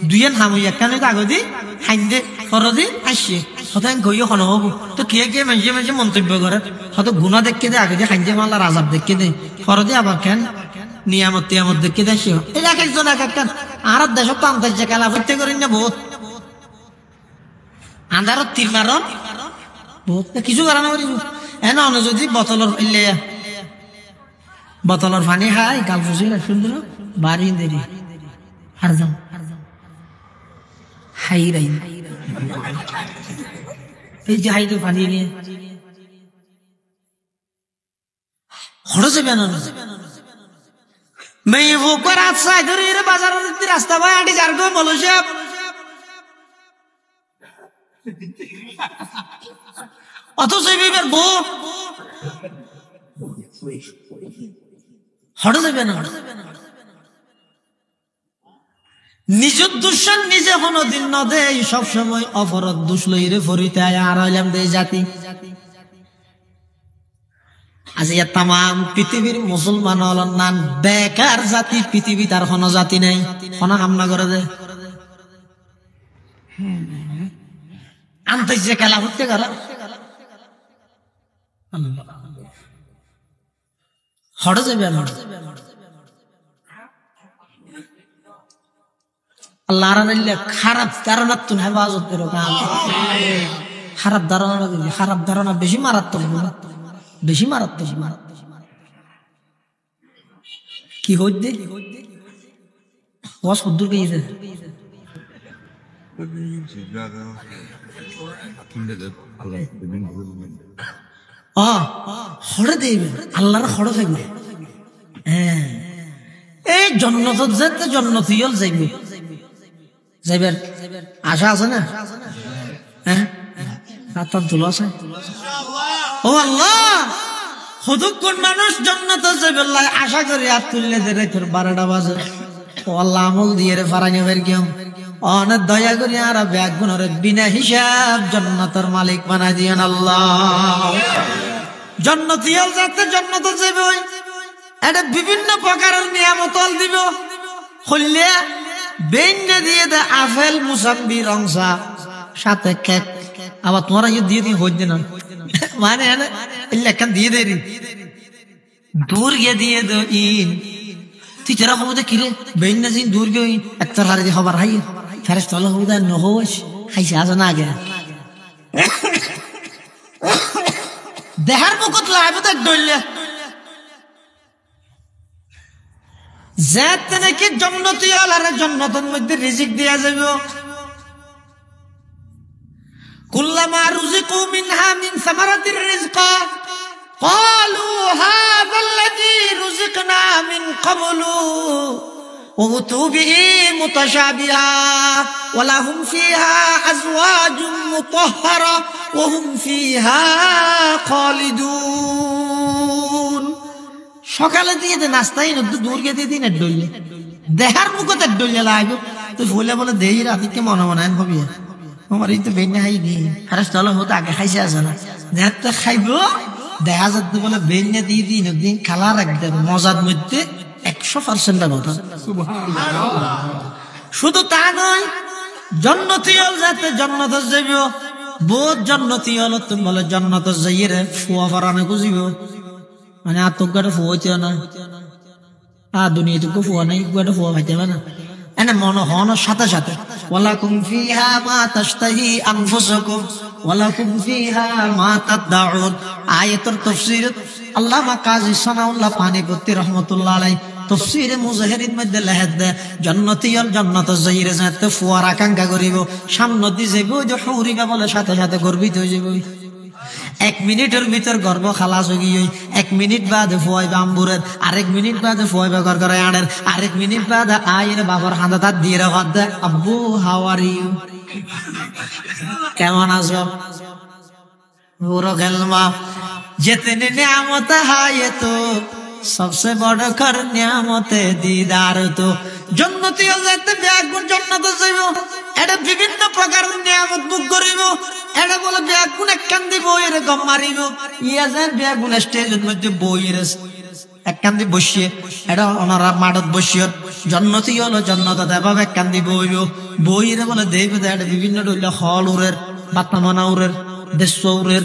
দুইয়ের হামুইয়া কেন কাগজি খাইন্দে ফরদি আসছে হতাং গইও হন হবো তো কে কে মাঝে মাঝে মন্তব্য করে হয়তো গুণা দেখে দে আগে খাইন্দে আল্লাহর আজাব দেখে দে ফরদি আবার কেন নিয়ামত টিয়ামত দেখে দেয় সে এক একজন এক একটা আর দেশ পান্তার যে খেলা করতে করি না বহুত আন্ধারত তীর মারন বহুত কিছু কারণ এন যদি বোতলের পানি খাই গাল ফুসি সুন্দর বাড়ি দেরি আর যাও হাই রাই এই যে হাইতে পানি নিয়ে হড় যাবে না মেয়ে ভোগ রাস্তা ধরে বাজার রাস্তা ভাই আটি যার গো বলো সব অথচ বউ হটে যাবে না নিজের দুঃসান নিজে কোনদিন ন দে সবসময় অপরাধ দুষ লইরে ফরিতে আর হইলাম দে জাতি। আজি তাম পৃথিবীর মুসলমান হল নান বেকার জাতি, পৃথিবী তার কোন জাতি নেই, কোন হামনা করে দে আনতে যে খেলা করতে গেল হটে যাবে আল্লাহ খারাপ ধারণা তো হেফাজত করো, খারাপ ধারণা খারাপ ধারণা বেশি মারাত্মক, বেশি মারাত্মক কি হইতে সদ্দুর পেয়েছে হরে দেবে আল্লাহর হরে থাকবে। হ্যাঁ এই জন্নত যেতে জন্নত যাইবে যাইবার আশা আছে না? হ্যাঁ তার তুলো আছে। ও আল্লাহ কতক্ষণ মানুষ জন্নত যাবে আশা করি আর তুললে দে তোর 12টা বাজে। ও আল্লাহ আমল দিয়ে রে ফারাইয়া বের কেউ অনেক দয়া করি আর ব্যাগ গুণরে বিনা হিসাব জন্নতের মালিক বানাই দিয়েন আল্লাহ। জন্নত যাতে জন্নত যাবে এটা বিভিন্ন প্রকারের নিয়ামত দিব হইলে বেইনে দিয়ে দে আপেল মুসাম্বি রংসা সাথে কেক আবার তোমরা দিয়ে দিয়ে হইতে না মানে লেখান দিয়ে দেরি দূর গিয়ে দিয়ে দো ইন তুই তেরা খবর কিরে বেইনে দিন দূর গিয়ে একটা হারে দিয়ে খবর হাই ফেরেস তলা হবো নহস খাইছে আজ না আগে দেহার মুখত লাইব তো ডইলে যেতে নাকি জন্নতি আলার জন্নতের মধ্যে রিজিক দেয়া যাবে। কুল্লামা রুজিকু মিনহা মিন সামারাতির রিজকা ক্বালু হাযাল্লাযী রুজিকনা মিন ক্বাবলু وأتوا به متشابها ولهم فيها أزواج مطهرة وهم فيها خالدون সকালে দিয়ে দে নাস্তাই না দূর গিয়ে দিয়ে দিন ডইলে দেহার মুখতে ডইলে লাগবে তুই ফুলে বলে দেই রাতিকে মনে মনে হবি আমার এই তো বেনে হাই দি আরে চলো হতো আগে খাইছে আছে না নেহাতে খাইব দেখা যাচ্ছে বলে বেনে দিয়ে দিন একদিন খালার একদম মজার মধ্যে 100% কথা শুধু তা নয় জন্নতি হল যাতে জন্নত যাইব বহুত জন্নতি হল তুমি বলে জন্নত যাইয়ে রে ফুয়া ফরানে খুঁজিব মানে আত্মজ্ঞাটা ফুয়াইতে না দুনিয়াটুকু ফুয়া নাই গুয়াটা ফুয়া ভাইতে না এনে মনে হওয়ার সাথে সাথে ওয়ালাকুম ফিহা মা তাশতাহি আনফুসুকুম ওয়ালাকুম ফিহা মা তাদউন আয়াতুর তাফসীর আল্লামা কাজী সানাউল্লাহ পানিপতি রাহমাতুল্লাহ আলাইহি তাফসীরে মুজাহিরিন মধ্যে লেখেন দে জান্নাতীয়ল জান্নাত যাইরে যাতে ফুয়ার আকাঙ্ক্ষা করিব সামনে দি যাইব যে হুরিবা বলে সাথে সাথে গর্বিত হয়ে যাবে 1 মিনিটের ভিতর গর্ব খালাস হয়ে গিয়ে 1 মিনিট বাদে ফুয়াইবা আম্বুরের 1 মিনিট বাদে ফুয়াইবা ঘর করে আড়ের 1 মিনিট বাদে আয়ের বাবার হাতে তার দিয়ে রাখা দে আব্বু হাউ আর ইউ কেমন আছো পুরো খেলমা जितने नियामत है तो सबसे बड़ कर नियामत दीदार तो जन्नती हो जाते ব্যাগুণ जन्नत যাইবো এটা বিভিন্ন প্রকার নিয়ামত ভোগ করিব এটা বলে ব্যাগুণ একখান দিব এরকম মারিব ইয়া যান ব্যাগুণ স্টেজের মধ্যে বইয়ের একখান দি বসিয়ে এটা ওনারা মাঠত বসিয়ে জন্নতি হলো জন্নত দেবা একখান দি বইব বইয়ের বলে দেখবে এটা বিভিন্ন ডইলা হল উরের বাতমানা উরের দেশৌরের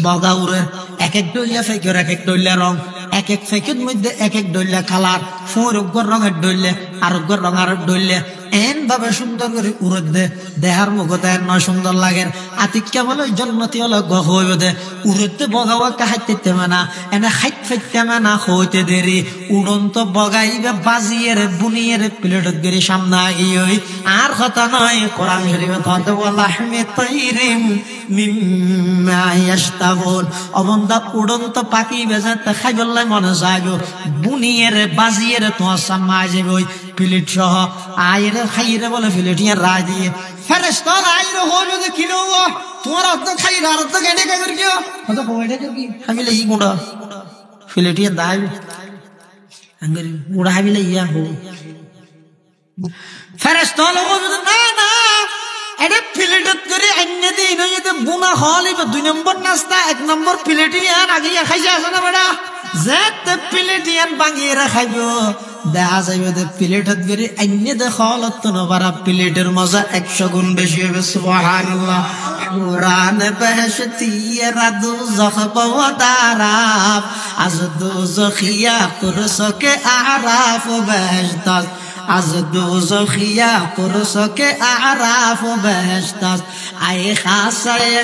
বগাউরের এক এক ডইলা ফেকের এক এক ডইলা রং এক এক ফেকের মধ্যে এক এক ডইলা কালার ফোরগ্গর রঙের ডইলে আরোগ্যর রং আর ডইলে এন ভাবে সুন্দর করে উড়ত দে দেহার মুখতে নয় সুন্দর লাগে আতিক্যা বলে জন্নতি হলো গহ হইব দে উড়তে বগাওয়া কাহাইতে মানা এনে হাইট ফাইতে মানা হইতে দেরি উড়ন্ত বগাইবে বাজিয়ের বুনিয়ের প্লেটত গেরি সামনে আগিয়ে আর কথা নয় কোরআন শরীফে কথা বলা হে তাইরিম মিম্মা ইয়াশতাগুন অবন্দা উড়ন্ত পাখি বেজাতে খাইবল্লাই মনে যাগো বুনিয়ের বাজিয়ের তোমার সামনে আসবে ওই প্লেট সহ আয়ের খাইরে বলে ফিলেটিয়া রায় দিয়ে ফেরেশতা আইরে হইবে যে কিলো তোমার অর্ধ খাই আর অর্ধ কেটে কে করিও কত কয়টা কি হামিলে ই গুড়া ফিলেটিয়া দাই আঙ্গরি গুড়া হামিলে ইয়া হো ফেরেশতা হইবে না না এটা প্লেটত করে আইনে দিন যদি বুনা হলিবে 2 নম্বর নাস্তা 1 নম্বর প্লেটিয়া আগে খাইছে আছে না বড়া যেতে প্লেটিয়ান বাঙিয়ে রাখাইবো দেখা যাইবে যে প্লেটত গেরি আইনে দেখালত নবারা প্লেটের মজা 100 গুণ বেশি হবে সুবহানাল্লাহ কুরআন বেহেশতি রাদু যখবা তারাফ আজ দুজখিয়া কুরসকে আরাফ বেহেশত از دوزخیا پرسکه اعراف و بهشتست ای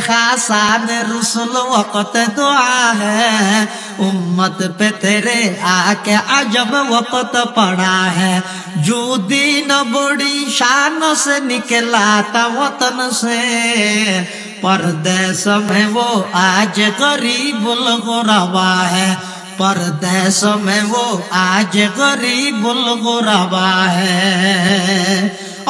خاصان رسول وقت دعا ہے امت پہ تیرے آکے عجب وقت پڑا ہے جو دین بڑی شان سے نکلا تھا وطن سے پردیس میں وہ آج غریب الغربا ہے परदेश में वो आज गरीबुल गुरबा है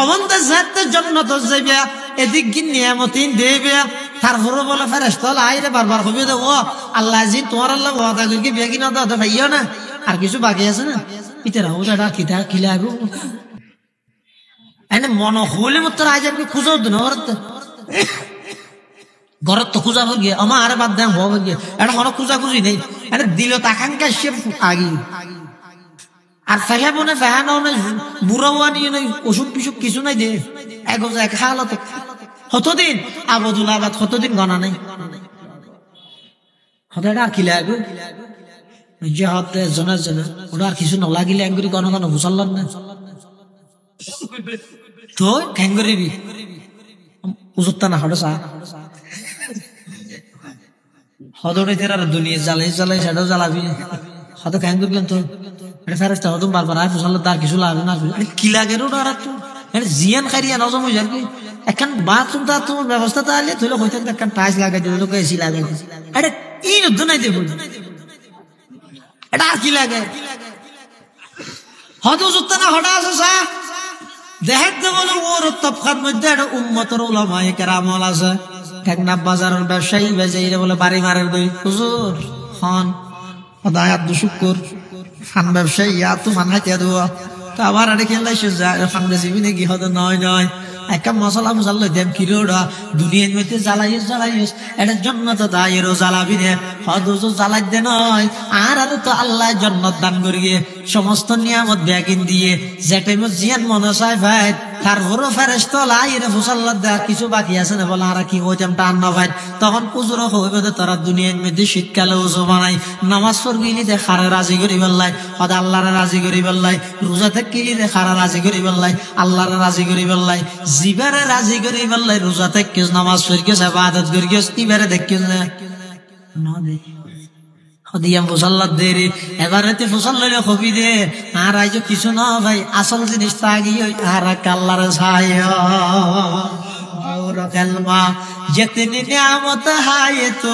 অবন্ধ যাতে জান্নাত যাইবে এদিক কি নিয়ামতিন দেবে তারপরে বলে ফেরেশতা আইরে বারবার কইবে দে ও আল্লাহ জি তোমার আল্লাহ ওয়াদা করি কি বেগি না দাও ভাইও না আর কিছু বাকি আছে না ইতারা ওটা কিতা খিলাবো এনে মন হলে মত আইজার কি খুঁজো দিন ওরত ঘরত তো খুঁজা হয়ে গিয়ে আমার আরে বাদ দেন হয়ে গিয়ে এটা কোনো খুঁজা খুঁজি নেই এটা দিল তাকাঙ্ক্ষা সে আগে আর ফেহাবো না ফেহানো না বুড়াওয়া নিয়ে নেই অসুখ বিসুখ কিছু নাই দে এক খালো তো কতদিন আবদুল আবাদ কতদিন গণা নেই হতেটা আর কিলে আগে যে হতে জনের জনে ওটা আর কিছু নলাগিলে একগুলি গণ গণ মুসল্লান না তো খ্যাঙ্গরিবি উজুত্তা না হঠাৎ হদরে তেরার দুনিয়া জ্বালাই সেটাও জ্বালাবি হয়তো কেন করলেন তো এটা ফেরেস্তা হতো বারবার আয় ফুসাল তার কিছু লাগবে না কি লাগে ওটা আর একটু এটা জিয়ান খাইরিয়া নজম হয়ে যাবে একখান বাথরুম তার তোমার ব্যবস্থা তাহলে তুই হইতে একখান টাইস লাগাই দিল লোক এসি লাগাই এটা এই নদ্য নাই দেব এটা আর কি লাগে হয়তো জুতা না হঠাৎ আছে সা দেখতে বলে ওর তফখাত মধ্যে একটা উম্মতের উলামায়ে কেরামল আছে ঠেকনা বাজারের ব্যবসায়ী বেজাইরে বলে বাড়ি মারের দই হুজুর খান হদায়াত শুকর খান ব্যবসায়ী ইয়া তো মান হাতিয়া দেওয়া আবার আরে খেলাই সামনে যাবি নাকি হয়তো নয় একটা মশলা মশাল দেব কিরোড়া দুনিয়ার মধ্যে জ্বালাইস এটা জন্নত দায়েরও জ্বালাবি রে হয়তো জ্বালাই দে নয় আর তো আল্লাহ জন্নত দান করিয়ে সমস্ত নিয়ামত ব্যাগিন দিয়ে যে টাইমে জিয়ান মনে চায় ভাই তারপরও ফেরেশতা আইরে ফুসাল্লাহ দেওয়ার কিছু বাকি আছে না বলে আর কি হইতাম টান না ভাই তখন পুজোর হইবে তারা দুনিয়ার মধ্যে শীতকালে উজু বানাই নামাজ পড়গিলি দে খারে রাজি করি বেল্লাই হয়তো আল্লাহরে রাজি করি বেল্লাই রোজা থেকে দে খারা রাজি করি বেল্লাই আল্লাহরে রাজি করি বেল্লাই জিবারে রাজি করি বেল্লাই রোজা থেকে নামাজ পড়কে ইবাদত করিকে ইবারে দেখকে না দে হদিয়াম ফুসাল্লাহ দে রে এবারে তে ফুসাল্লাহ হবি দে আর আইজ কিছু না ভাই আসল জিনিস তাগি আর আল্লাহর ছায় और कलमा जितनी नियामत है तो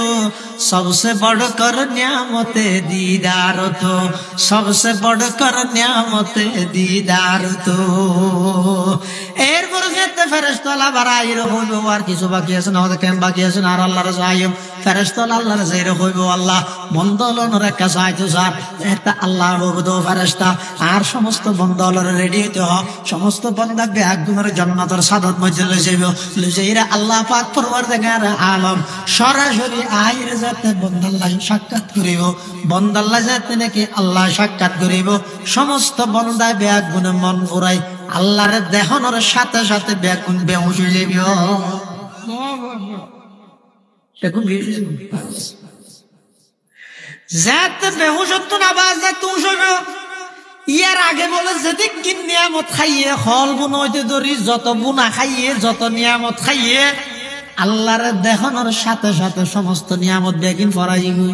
सबसे बढ़कर नियामत दीदार तो सबसे बढ़कर नियामत दीदार तो এরপর যেতে ফেরেশতারা বাড়াইর হইব আর কিছু বাকি আছে না কেন বাকি আছে আর আল্লাহর সাইয়ম ফেরেশতারা আল্লাহর যাইরে হইব আল্লাহ বন্দলনের একটা সাইতো স্যার এটা আল্লাহ ববুদ ফেরেশতা আর সমস্ত বন্দলর রেডি হইতে হ সমস্ত বান্দা একদমের জান্নাতের সাদত মধ্যে লই যাইব লই যাইরা আল্লাহ পাক পরওয়ারদিগার আলম সরাসরি আইরে যাতে বন্দাল্লাহ সাক্ষাৎ করিব বন্দাল্লাহ যাতে নাকি আল্লাহ সাক্ষাৎ করিব সমস্ত বান্দা বেগুনে মন ফুরাই আল্লাহর দেহনের সাথে সাথে বেগুন বেহুশ হয়ে যাবে বেগুন যাতে বেহুশ হতো না বাজ যাতে হুশ হইবে ইয়ার আগে বলে যেদিক কি নিয়ামত খাইয়ে ফল বুন হইতে ধরি যত বুনা খাইয়ে যত নিয়ামত খাইয়ে আল্লাহর দেহনের সাথে সাথে সমস্ত নিয়ামত বেগিন ফরাই গই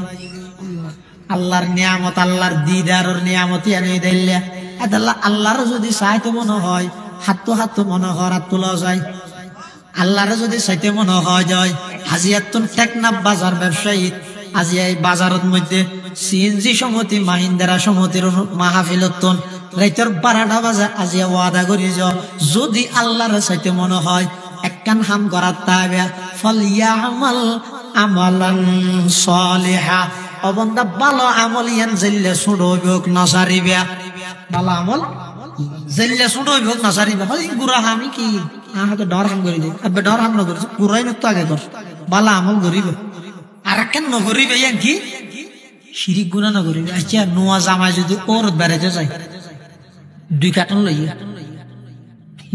আল্লাহর নিয়ামত আল্লাহর দিদারের নিয়ামত এনে দিলে আল্লাহ আল্লাহর যদি চাইতে মনে হয় হাত মনে হয় হাত তোলা যায় আল্লাহর যদি চাইতে মনে হয় যায় হাজিয়াতুন টেকনাফ বাজার ব্যবসায়ী আজি এই বাজারের মধ্যে সিএনজি সমিতি মাহিন্দ্রা সমিতির মাহফিলতন রাইতের 12টা বাজে আজি ওয়াদা করি যদি আল্লাহর চাইতে মনে হয় একখান হাম করার তাবে ফালিয়ামাল আমালান সালিহা অবন্দা ভালো আমল ইয়ান জেলে ছুড়ইব না সারিবে ভালো আমল জেলে ছুড়ইব না সারিবে ভাই গুরা আমি কি আহাকে ডর হাম করি দে আবে ডর হাম না করি গুরাই না তো আগে কর ভালো আমল করিবে আর কেন ন করিবে ইয়ান কি শিরিক গুনাহ না করিবে আচ্ছা নোয়া জামাই যদি ওর বেড়াতে যায় 2 কার্টন লইয়ে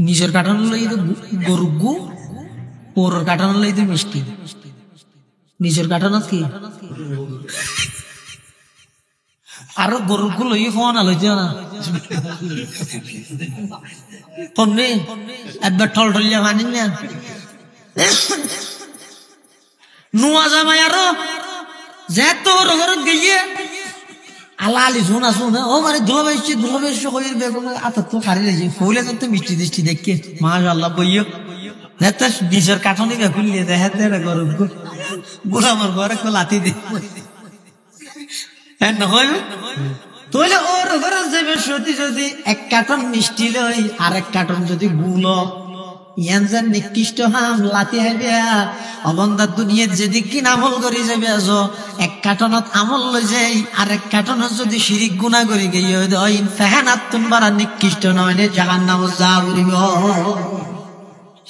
নিজের কার্টন লইয়ে গরুগু ওর কার্টন লইয়ে মিষ্টি নিজের কার্টনত কি আর গরুগু লইয়ে ফোন লইতে না পন্নে একবার ঠল ঠলিয়া মানি না নোয়া জামাই আরো যেত ওর ঘরত গিয়ে আলালি শোনা শোনা ও মানে দুলবেশ কইর বেগম আতা তো খারি রেজি ফুলে তো মিষ্টি দিষ্টি দেখকে মাশাআল্লাহ বইও নেতা নিজের কাঠনি বেকুলিয়ে দেখাতে রে গরুগু বুড়া আমার ঘরে কো লাতি দে হ্যাঁ নহয় তোলে ওর ঘরে যাবে যদি 1 কার্টন মিষ্টি লই আর 1 কার্টন যদি গুলো ইয়ানজান নিকৃষ্ট হাম লাতি হবে অবন্দা দুনিয়ার যেদিক কি আমল করি যাবে আছো 1 কার্টনত আমল লই যাই আর 1 কার্টনত যদি শিরিক গুনাহ করি গিয়ে হয় ফাহানাতুন বারা নিকৃষ্ট নয় নে জাহান্নাম যাউরিব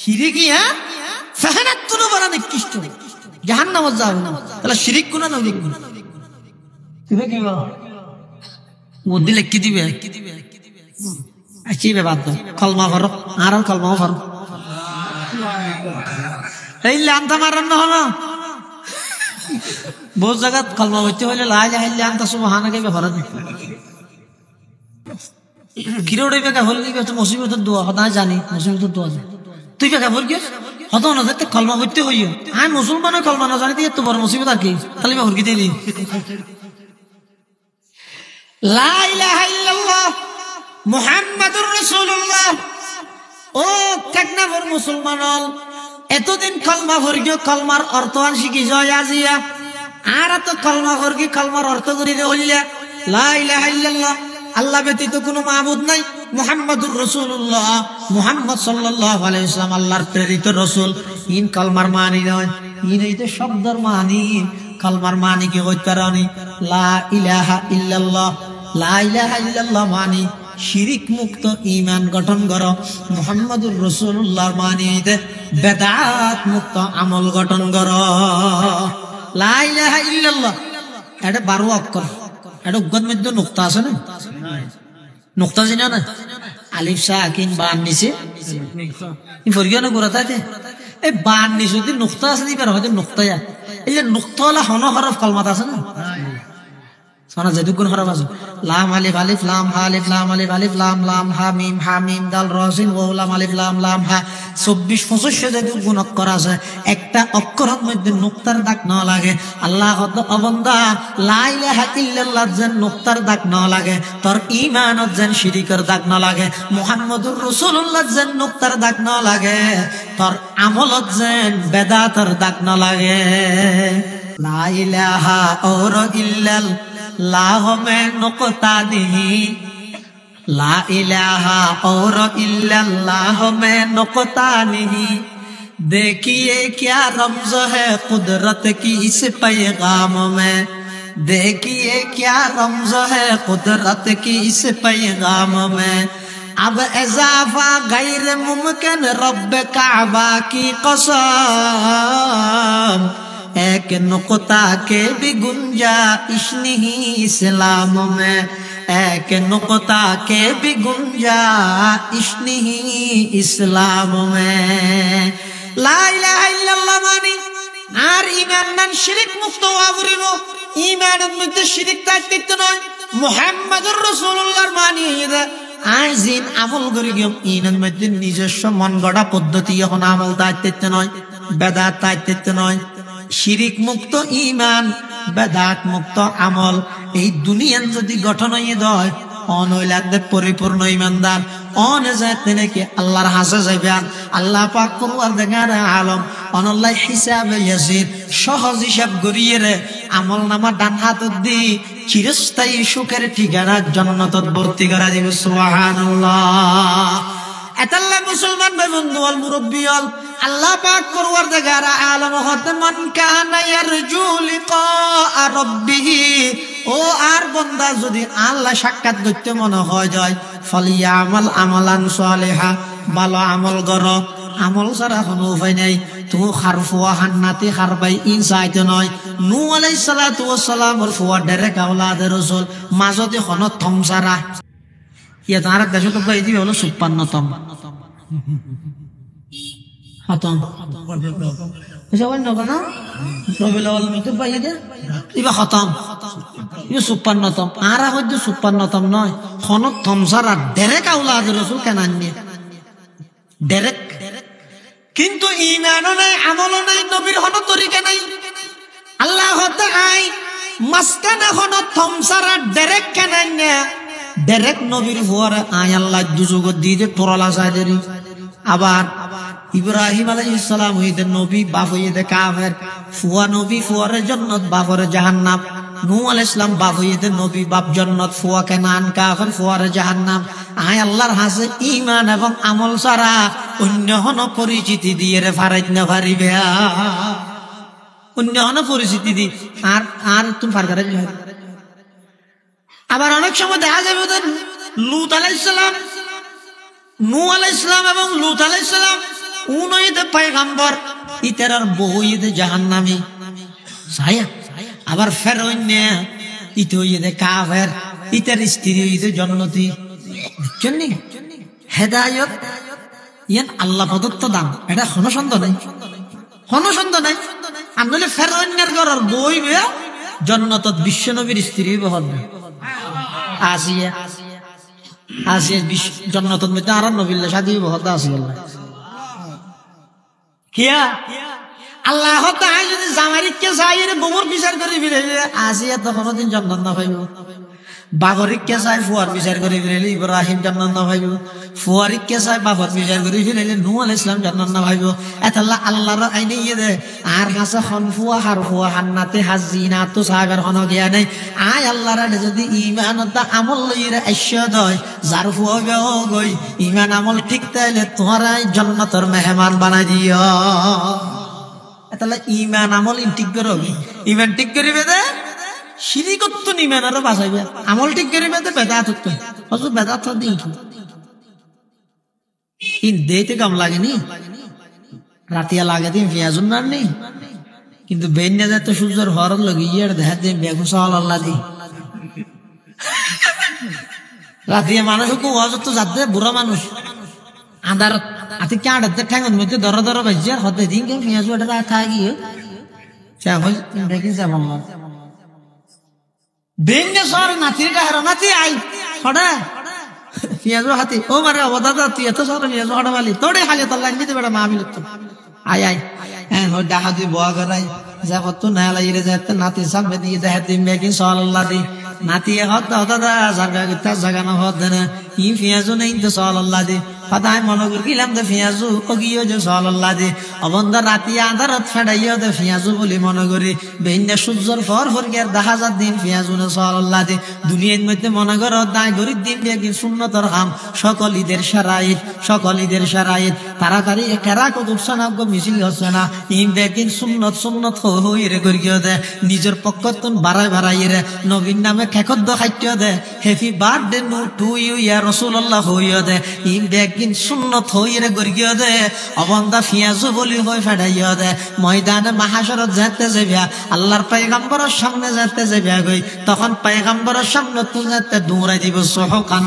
শিরিক ইয়া ফাহানাতুন বারা নিকৃষ্ট জাহান্নাম যাউরিব তাহলে শিরিক গুনাহ নয় গুনাহ তুমি কি বল মধ্যে লিখে দিবে আচ্ছা বাদ দাও কলমা করো আর কলমা করো এই লামটা মারান না হলো বহু জায়গা কলমা হইতে হইলে লা ইলাহা ইল্লা আনতা সুবহানাকা বে ফরজ কিরোড়ে বেকা হললি তো মুসিবতের দোয়া হদা জানি মুসিবতের দোয়া তুই বেকা বল গিয়ে হতো না দেখতে কলমা হইতে হইও আমি মুসলমানের কলমা না জানি এত বড় মুসিবত আর কি তাহলে বা হুরকি দিলি লা ইলাহা ইল্লাল্লাহ মুহাম্মাদুর রাসূলুল্লাহ ও টেকনাফের মুসলমান এতদিন কলমা ভর্গীয় কলমার অর্থ শিখি জয় আজিয়া আর তো কলমা ভর্গী কলমার অর্থ করি হইলে লা ইলাহা ইল্লাল্লাহ আল্লাহ ব্যতীত কোনো মাবুদ নাই মুহাম্মাদুর রাসূলুল্লাহ মুহাম্মদ সাল্লাল্লাহু আলাইহি ওয়াসাল্লাম আল্লাহর প্রেরিত রাসূল ইন কলমার মানি নয় ইন এই শব্দের মানি কলমার মানি কি হইতে পারেনি লা ইলাহা ইল্লাল্লাহ লা ইলাহা ইল্লাল্লাহ মানি শিরিক মুক্ত ঈমান গঠন করো, মুহাম্মদুর রাসূলুল্লাহর মানিতে বেদাত মুক্ত আমল গঠন করো। লা ইলাহা ইল্লাল্লাহ এটা 12 অক্ষর, এটা উগ্গত মধ্যে নুক্তা আছে না? নুক্তা জানা না? আলিফ সাকিন বান নিচে ফরিয়া না গোরা থাকে, এই বান নিচে যদি নুক্তা আছে দিবার হয়তো নুক্তায়া, এই যে নুক্তা হলো হন হরফ কলমাত আছে না? সোনা যে দুগুণ হরফ আছে, লাম আলিফ আলিফ লাম হা আলিফ লাম আলিফ আলিফ লাম লাম হা মিম দাল র সিন ওয়া লাম আলিফ লাম লাম হা 24-25 যে দুগুণ অক্ষর আছে, একটা অক্ষরের মধ্যে নুক্তার দাগ না লাগে। আল্লাহ অবন্দা লা ইলাহা ইল্লাল্লাহ যেন নুক্তার দাগ না লাগে, তোর ঈমানত যেন শিরিকের দাগ না লাগে, মুহাম্মদুর রাসূলুল্লাহ যেন নুক্তার দাগ না লাগে, তোর আমলত যেন বেদাতের দাগ না লাগে। লা ইলাহা और इल्लल्लाह में नुक्ता नहीं, ला इलाहा और इल्लल्लाह में नुक्ता नहीं, देखिए क्या रमज है कुदरत की इस पैगाम में, देखिए क्या रमज है कुदरत की इस पैगाम में, अब इजाफा गैर मुमकिन रब काबा की कसम, एक नुक्ता के भी गुंजाइश नहीं इस्लाम में, एक नुक्ता के भी गुंजाइश नहीं इस्लाम में। ला इलाहा इल्लल्लाह मानी আর ঈমান মান শিরিক মুক্ত হওয়া পড়িব, ঈমানের মধ্যে শিরিক থাকতে নয়, মুহাম্মদুর রাসূলুল্লাহর মানি আইজিন আমল করি গিয়ে ঈমানের মধ্যে নিজস্ব মন গড়া পদ্ধতি এখন আমল থাকতে নয়, বেদাত থাকতে নয়। শিরিক মুক্ত ঈমান, বেদাত মুক্ত আমল এই দুনিয়ান যদি গঠন হয়ে দেয়, অনৈলাদের পরিপূর্ণ ঈমানদার অন যাতে নাকি আল্লাহর হাসে যাইবেন। আল্লাহ পাক পরওয়ারদিগার আলম অনল্লাহ হিসাবে ইয়াসির সহজ হিসাব করিয়ে রে আমল নামা ডান হাতত দি চিরস্থায়ী সুখের ঠিকানা জান্নাতত ভর্তি করা দিবে। সুবহানাল্লাহ। এতাল্লাহ মুসলমান ভাই বন্ধু আল মুরব্বী আল আল্লাহ পাক পরওয়ারদিগার আলম হতে মান কানা ইয়ারজু লিকা রাব্বিহি, ও আর বান্দা যদি আল্লাহ সাক্ষাৎ করতে মনে হয় যায়, ফালিয়ামাল আমালান সালিহা, ভালো আমল করো, আমল ছাড়া কোনো উপায় নাই। তুমি খারফুয়া হান্নাতি খারবাই ইনসাইতে নয়, নূহ আলাইহিস সালাতু ওয়াস সালামের ফুয়া ডাইরেক্ট আওলাদের রাসূল মাজতে কোন থমসারা ইয়া তার দেশে তো কই দিবে হলো 56তম খতম এসব না না রবিউল আউয়াল মিতে পাইয়া দে ইবা খতম ইয়া 56তম আর হইছে 56তম নয়, কোন থমসারা ডাইরেক্ট আওলাদের রাসূল কেন আননি ডাইরেক্ট। কিন্তু ঈমানও নাই, আমলও নাই, নবীর হন তরিকা নাই। আল্লাহ হতে আই মাসকানা হন থমসারা ডাইরেক্ট কেন আননি, ডাইরেক্ট নবীর ফুয়ারে আয় আল্লাহ দুজুগ দিয়ে তোরলা সাইদেরি। আবার ইব্রাহিম আলাইহিস সালাম হইতে নবী, বাপ হইতে কাফের, ফুয়া নবী ফুয়ারে জান্নাত, বাপরে জাহান্নাম। নূহ আলাইহিস সালাম বাপ হইতে নবী, বাপ জান্নাত, ফুয়া কানান কাফের, ফুয়ারে জাহান্নাম। আয় আল্লাহর হাসে ঈমান এবং আমল ছাড়া অন্য হন পরিচিতি দিয়ে রে ফারাইত না পারিবে, অন্য হন পরিচিতি দি আর আর তুমি পার করা যাবে। আবার অনেক সময় দেখা যাবে লূত আলাইহিস সালাম, নূহ আলাইহিস সালাম এবং লূত আলাইহিস সালাম উনইতে পয়গম্বর, ইতারার বহু ইতে জাহান্নামী ছায়া। আবার ফেরাউন ইতে হইতে কাফের, ইতার স্ত্রী হইতে জান্নাতি। জন্য হেদায়েত ইয়ান আল্লাহ প্রদত্ত দান, এটা কোনো সন্দেহ নাই, কোনো সন্দেহ নাই। আমলে ফেরাউনের ঘরের বই বেয়া জান্নাতত বিশ্ব নবীর স্ত্রী হবে আসিয়া, আসিয়া জান্নাতত মধ্যে আর নবীর শাদী হতে আসিয়া কিয়া আল্লাহ তাআলা যদি জামারিকে চাইরে বউর বিচার করে ফিরাইলে আসিয়া তো কোনদিন জান্নাত না পাইব, বাবরিককে চাই ফুয়ার বিচার করে ফিরাইলে ইব্রাহিম জান্নাত না পাইব, ফুয়ারিককে চাই বাবার বিচার করে ফিরাইলে নূহ আলাইহিস সালাম জান্নাত না পাইব। এতাল্লা আল্লাহর আইনে ইয়ে দে আর কাছে খন ফুয়া হার ফুয়া হান্নাতে হাজিনা তো সাহাবের কোনো জ্ঞা নাই। আয় আল্লাহর আইনে যদি ঈমানত আমল লইরে আইশাদ হয়, যার ফুয়া বেও গই ঈমান আমল ঠিক তাইলে তোরাই জান্নাতের মেহমান বানাই দিও। এতাল্লা ঈমান আমল ঠিক করবি, ঈমান ঠিক করিবে দে শিরিকত নিবেন আরো বাঁচাইবে আমল ঠিক করে বেঁধে বেদাত হতো অথচ বেদাত দিন কি দেইতে কাম লাগেনি রাতিয়া লাগে দিন পেঁয়াজুন নার নেই কিন্তু বেন্যা যাতে সূর্যের হরণ লাগিয়ে দেখা দিন বেগুন সহল আল্লাহ দি রাতিয়া মানুষ খুব অযত্ন যাতে বুড়া মানুষ আদার আতি কাঁড়াতে ঠ্যাঙের মধ্যে ধরো ধরো বাজছে হতে দিন কেউ পেঁয়াজ ওটা থাকিয়ে দেখি যাব বেন্যা সর নাতির কাহার নাতি আই হঠাৎ পেঁয়াজও হাতি ও মারে অবদাদা তুই এত সর পেঁয়াজ হঠাৎ বালি তোড়ে খালি তোর লাগবে তো বেটা মা আমি লিখতো আয় আয় হ্যাঁ ডাহা তুই বয়া করাই যা কত না লাগিয়ে যাতে নাতি সামনে দিয়ে দেখা দিন বেকিন সাল্লাহ দি নাতি হত দাদা জাগা গিতা জাগানো হত না ই পেঁয়াজও নেই তো সাল্লাহ দি হতায় মনে করিলাম তো পেঁয়াজু অগিও যে সাল্লাহ দি অবন্ধা রাতি আধারত ফেড়াইও তো পেঁয়াজু বলি মনে করি বেইনা সূর্যর ফর ফরকের দেখা যার দিন পেঁয়াজু না সাল্লাহ দি দুনিয়ার মধ্যে মনে করো দায় গরিব দিন বেকিন সুন্নতর হাম সকল ঈদের সারাইত তাড়াতাড়ি কেরা কত উৎসানাগ্য মিছিল হচ্ছে না ইন বেকিন সুন্নত হই রে করিও দে নিজের পক্ষতন বাড়াই রে নবীন নামে খেকদ্দ খাদ্য দে হ্যাপি বার্থডে টু ইউ ইয়া রাসূলুল্লাহ হইও দে ইন বেকিন সুন্নত হই রে করিও দে অবন্দা পেঁয়াজু বলি হই ফেড়াইও দে ময়দানে মাহাশরত যেতে যাবিয়া আল্লাহর পয়গম্বরের সামনে যেতে যাবিয়া গই তখন পয়গম্বরের সামনে তুই যেতে দৌড়াই দিব সহকা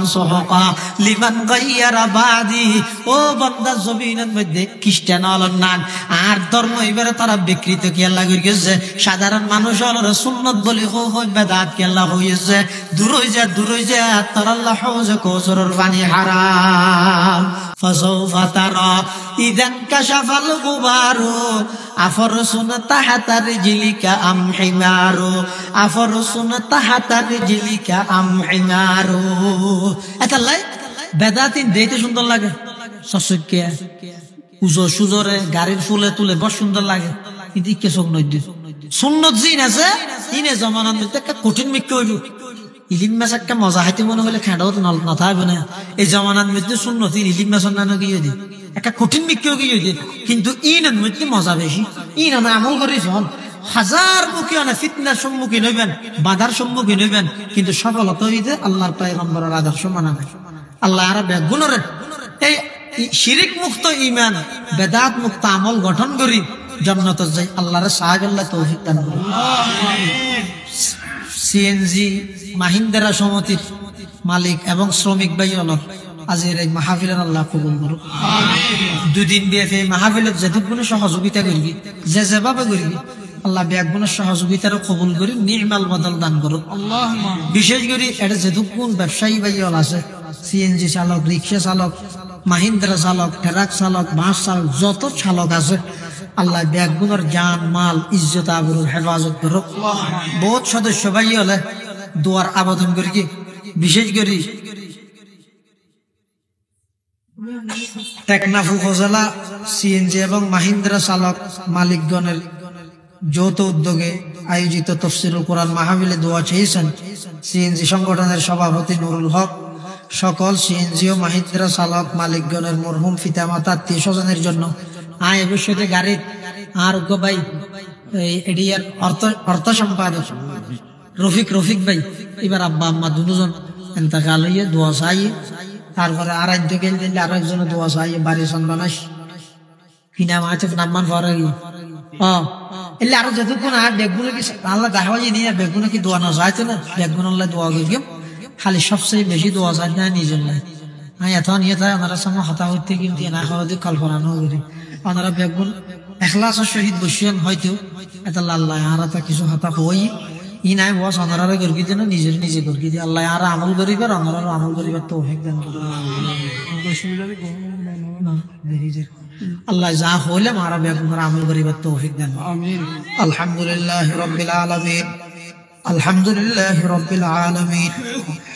লিমান গাইয়ারা বাদি ও বান্দা জমিনের মধ্যে খ্রিস্টান হলেন না আর ধর্ম এবারে তারা বিকৃত কি আল্লাহ করে গেছে সাধারণ মানুষ হল সুন্নত বলি হই বেদাত কি আল্লাহ হয়েছে দূর হয়ে যা তার আল্লাহ হওয়া কৌসরের পানি হারাম ফাসাউফা তারা ইদান কাশাফাল গুবারু আফরসুন তাহাতা রিজলিকা আম হিমারু আফরসুন তাহাতা রিজলিকা আম হিমারু এতাল্লাই বেদাতিন দেখতে সুন্দর লাগে সসকে উজো সুজরে গাড়ির ফুলে তুলে বড় সুন্দর লাগে কিন্তু ইকে চোখ নই সুন্নত জিন আছে ইনে জমানার মধ্যে একটা কঠিন মিক্কে হইল ইলিম মাছ একটা মজা হাইতে মনে হলে খেঁড়াও তো না থাকবে না এই জমানার মধ্যে সুন্নত ইলিম মাছ অন্যান্য গিয়ে দি একটা কঠিন মিক্কেও গিয়ে দি কিন্তু ইনের মধ্যে মজা বেশি ইন আমি আমল করেছ হাজার মুখী অনেক ফিতনার সম্মুখীন হইবেন বাধার সম্মুখীন হইবেন কিন্তু সফলতা হইতে আল্লাহর পয়গম্বরের আদর্শ মানা নাই আল্লাহ আর বেগুণরে এই শিরিক মুক্ত ইমান বেদাত মুক্ত আমল গঠন করি জান্নাত যাই আল্লাহর সাহায্য তৌফিক দান করুন সিএনজি মাহিন্দ্রা সমিতির মালিক এবং শ্রমিক ভাই অলক আজের এই মাহফিলের আল্লাহ কবুল করুন দুদিন বিএফ এই মাহফিলের যেটুকুনি সহযোগিতা করবি যেভাবে করবি আল্লাহ ব্যাগুণের সহযোগিতারও কবুল করি নির্মাল বদল দান করুন বিশেষ করে এটা যেটুকুন ব্যবসায়ী ভাই অল আছে সিএনজি চালক রিক্সা চালক মাহিন্দ্রা চালক ট্রাক চালক বাস চালক যত চালক আছে আল্লাহ ব্যাগুণের জান মাল ইজ্জত আবরুর হেফাজত করুক বহুত সদস্য ভাই হলে দোয়ার আবেদন করি কি বিশেষ করে টেকনাফ উপজেলা সিএনজি এবং মাহিন্দ্রা চালক মালিকগণের যৌথ উদ্যোগে আয়োজিত তাফসীরুল কোরআন মাহফিলে দোয়া চেয়েছেন সিএনজি সংগঠনের সভাপতি নুরুল হক সকল সিএনজি ও মাহিন্দ্রা চালক মালিকগণের মরহুম পিতামাতা আত্মীয় স্বজনের জন্য আয় ভবিষ্যতে গাড়ি আর ভাই এডিয়ার অর্থ সম্পাদক রফিক ভাই এবার আব্বা আম্মা দুজন এন্তকাল হইয়ে দোয়া চাই তারপরে আর একজন গেল দিলে আর একজনে দোয়া চাই বাড়ি সন্তানাস কিনা মাছ নাম্মান পরে এলে আরো যতক্ষণ আর বেগুন কি আল্লাহ দেখা যায় নিয়ে বেগুন কি দোয়া না চাইতো না বেগুন আল্লাহ দোয়া করি খালি সবচেয়ে বেশি দোয়া চাই না নিজের নাই হ্যাঁ এত নিয়ে থাকে ওনারা সঙ্গে হতা হইতে কিন্তু না খাওয়া দিয়ে কল্পনা করি ওনারা বেগুন এখলাসের সহিত বসিয়ান হয়তো এত আল্লাহ আর কিছু হতা হই ই নাই বস ওনারা গর্গি দেন নিজে গর্গি দিয়ে আল্লাহ আর আমল করিবার ওনারা আমল করিবার তো দান আল্লাহ যা হইলে মারা বেগুন আমল করিবার তৌফিক দান আলহামদুলিল্লাহ রাব্বিল আলামিন আলহামদুলিল্লাহ রাব্বিল আলামিন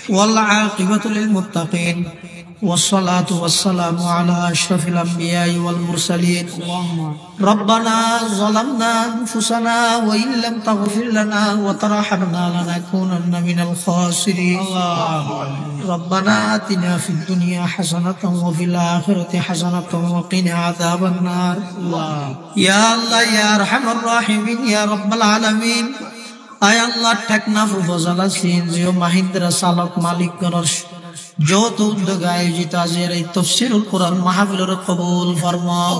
ওয়াল আকিবাতু লিল মুত্তাকিন والصلاة والسلام على أشرف الأنبياء والمرسلين ربنا ظلمنا أنفسنا وإن لم تغفر لنا وترحمنا لنكونن من الخاسرين ربنا آتنا في الدنيا حسنة وفي الآخرة حسنة وقنا عذاب النار يا الله يا أرحم الراحمين يا رب العالمين আয় আল্লাহ টেকনাফ উপজেলা সিএনজি ও মাহিন্দ্রা চালক মালিকগণের যৌথ উদ্যোগে আয়োজিত আজকের এই তাফসীরুল কুরআন মাহফিলের কবুল ফরমাও।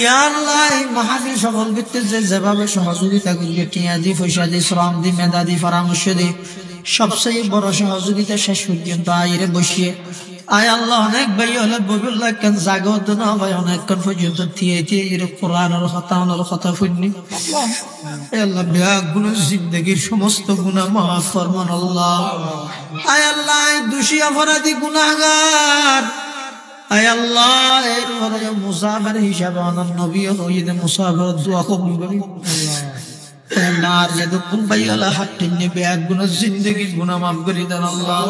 ইয়া আল্লাহ এই মাহফিল সফল করতে যেভাবে সহযোগিতা করবে টিয়া দি পয়সা দি শ্রম দি মেধা দি পরামর্শ দি সবচেয়ে বড় সহযোগিতা শেষ পর্যন্ত আইরে বসিয়ে আয় আল্লাহ অনেক ভাই হলে ববিল্লাহ কেন জাগত না ভাই অনেকক্ষণ পর্যন্ত থিয়ে কোরআনের কথা শুনি আল্লাহ ব্যাগুলো জিন্দগির সমস্ত গুনাহ মাফ ফরমান আল্লাহ। আয় আল্লাহ দোষী অপরাধী গুনাহগার আয় আল্লাহ এর পরে মুসাফির হিসাবে অনন্য নবী হইতে মুসাফির দোয়া কবুল করি নার যে দুপুর বাইলা হাট্টিন নেবে একগুলো জিন্দগির গুনাহ মাফ করে দেন আল্লাহ।